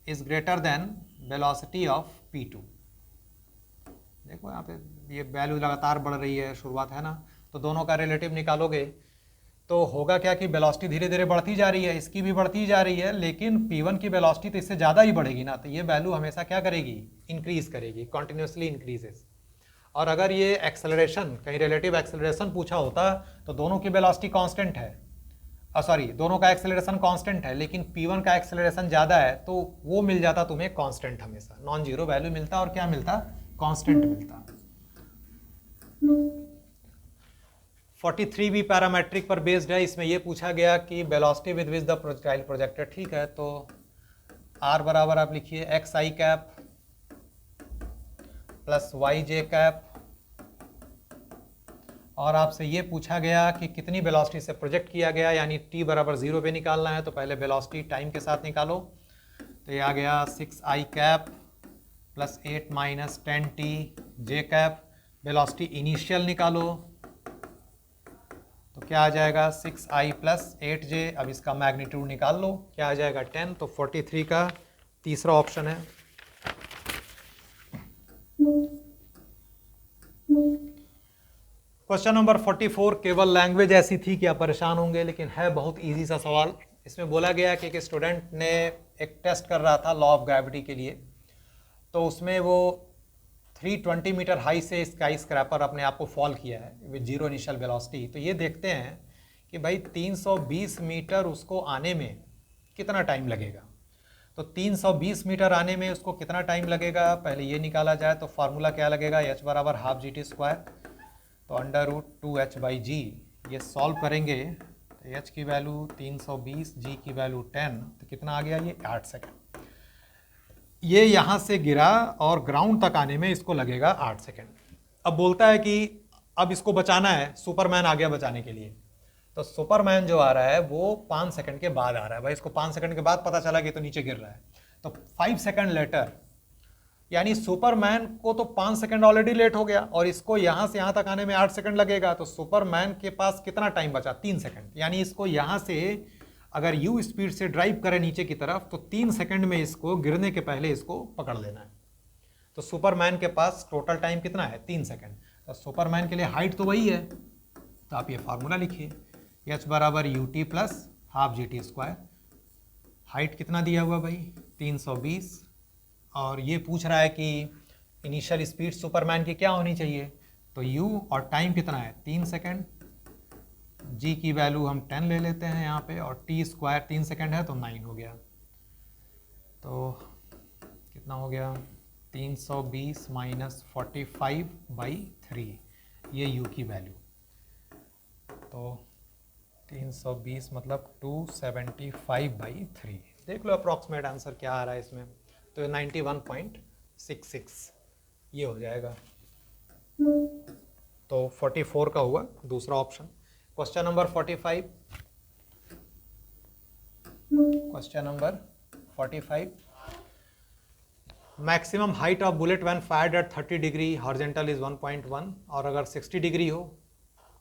is greater than velocity of P2। देखो यहाँ पे ये वैल्यू लगातार बढ़ रही है, शुरुआत है ना, तो दोनों का रिलेटिव निकालोगे तो होगा क्या कि वेलोसिटी धीरे धीरे बढ़ती जा रही है, इसकी भी बढ़ती जा रही है, लेकिन P1 की वेलोसिटी तो इससे ज़्यादा ही बढ़ेगी ना, तो ये वैल्यू हमेशा क्या करेगी, इंक्रीज करेगी, कॉन्टिन्यूसली इंक्रीजेस। और अगर ये एक्सेलरेशन कहीं रिलेटिव एक्सेलरेशन पूछा होता तो दोनों की वेलोसिटी कांस्टेंट है, दोनों का एक्सेलरेशन कांस्टेंट है, लेकिन P1 का एक्सेलरेशन ज़्यादा है तो वो मिल जाता तुम्हें कांस्टेंट, हमेशा नॉन जीरो वैल्यू मिलता और क्या मिलता, कांस्टेंट मिलता। 43 भी पैरामेट्रिक पर बेस्ड है, इसमें ये पूछा गया कि velocity with which the projectile projected. ठीक है, तो r बराबर आप लिखिए xi cap plus yj cap, और आपसे ये पूछा गया कि कितनी वेलोसिटी से प्रोजेक्ट किया गया, यानी t बराबर 0 पे निकालना है, तो पहले वेलोसिटी टाइम के साथ निकालो, तो ये आ गया 6i cap plus 8 minus 10t j cap. Velocity initial निकालो तो क्या आ जाएगा, 6i प्लस 8j। अब इसका मैग्नीट्यूड निकाल लो, क्या आ जाएगा 10। तो 43 का तीसरा ऑप्शन है। क्वेश्चन नंबर 44, केवल लैंग्वेज ऐसी थी कि आप परेशान होंगे, लेकिन है बहुत इजी सा सवाल। इसमें बोला गया कि एक स्टूडेंट ने एक टेस्ट कर रहा था लॉ ऑफ ग्रेविटी के लिए, तो उसमें वो 320 मीटर हाई से स्काई स्क्रैपर अपने आप को फॉल किया है विद जीरो इनिशियल वेलोसिटी। तो ये देखते हैं कि भाई 320 मीटर उसको आने में कितना टाइम लगेगा। तो 320 मीटर आने में उसको कितना टाइम लगेगा, पहले ये निकाला जाए। तो फार्मूला क्या लगेगा, h बराबर हाफ जी टी स्क्वायर, तो √2h/g। ये सॉल्व करेंगे तो h की वैल्यू 320, g की वैल्यू 10, तो कितना आ गया ये 8 सेकेंड। ये यहाँ से गिरा और ग्राउंड तक आने में इसको लगेगा 8 सेकेंड। अब बोलता है कि अब इसको बचाना है, सुपरमैन आ गया बचाने के लिए। तो सुपरमैन जो आ रहा है वो 5 सेकंड के बाद आ रहा है। भाई इसको 5 सेकंड के बाद पता चला कि तो नीचे गिर रहा है, तो 5 सेकंड लेटर, यानी सुपरमैन को तो 5 सेकंड ऑलरेडी लेट हो गया और इसको यहां से यहां तक आने में 8 सेकंड लगेगा। तो सुपरमैन के पास कितना टाइम बचा, 3 सेकंड। यानी इसको यहां से अगर यू स्पीड से ड्राइव करे नीचे की तरफ तो 3 सेकंड में इसको गिरने के पहले इसको पकड़ लेना है। तो सुपरमैन के पास टोटल टाइम कितना है, 3 सेकंड। तो सुपरमैन के लिए हाइट तो वही है, तो आप ये फार्मूला लिखिए, h बराबर U T plus half G T square. Height कितना दिया हुआ भाई, 320, और ये पूछ रहा है कि इनिशियल स्पीड सुपरमैन की क्या होनी चाहिए, तो u और टाइम कितना है 3 सेकंड, g की वैल्यू हम 10 ले लेते हैं यहाँ पे, और t स्क्वायर 3 सेकंड है तो 9 हो गया। तो कितना हो गया, 320 माइनस 45/3, ये u की वैल्यू। तो 320 मतलब 275/3। देख लो अप्रॉक्सीमेट आंसर क्या आ रहा है इसमें, तो 91.66 ये हो जाएगा। तो 44 का हुआ दूसरा option. Question number 45, question number 45, maximum height of bullet when fired eight 30 degree horizontal is 1.1, और अगर 60 डिग्री हो,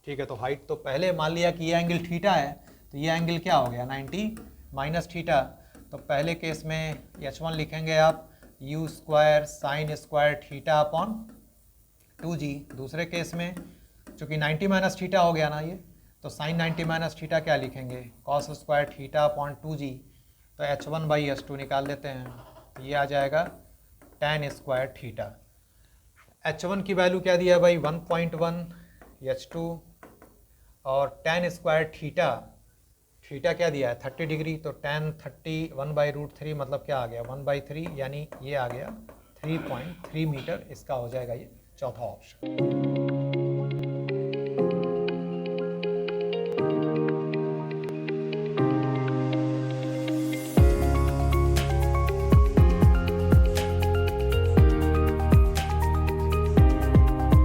ठीक है, तो हाइट तो पहले मान लिया कि ये एंगल थीटा है, तो ये एंगल क्या हो गया 90 माइनस थीटा। तो पहले केस में h1 लिखेंगे आप u square sine square theta upon 2g। दूसरे केस में चूंकि 90 माइनस थीटा हो गया ना ये, तो साइन 90 माइनस थीटा क्या लिखेंगे, cos square theta upon 2g। तो h1/h2 निकाल लेते हैं, ये आ जाएगा tan स्क्वायर थीटा। h1 की वैल्यू क्या दिया भाई 1.1, h2 और tan स्क्वायर थीटा, थीटा क्या दिया है 30 डिग्री, तो tan 30 1/√3 मतलब क्या आ गया 1/3, यानी ये आ गया 3.3 मीटर। इसका हो जाएगा ये चौथा ऑप्शन।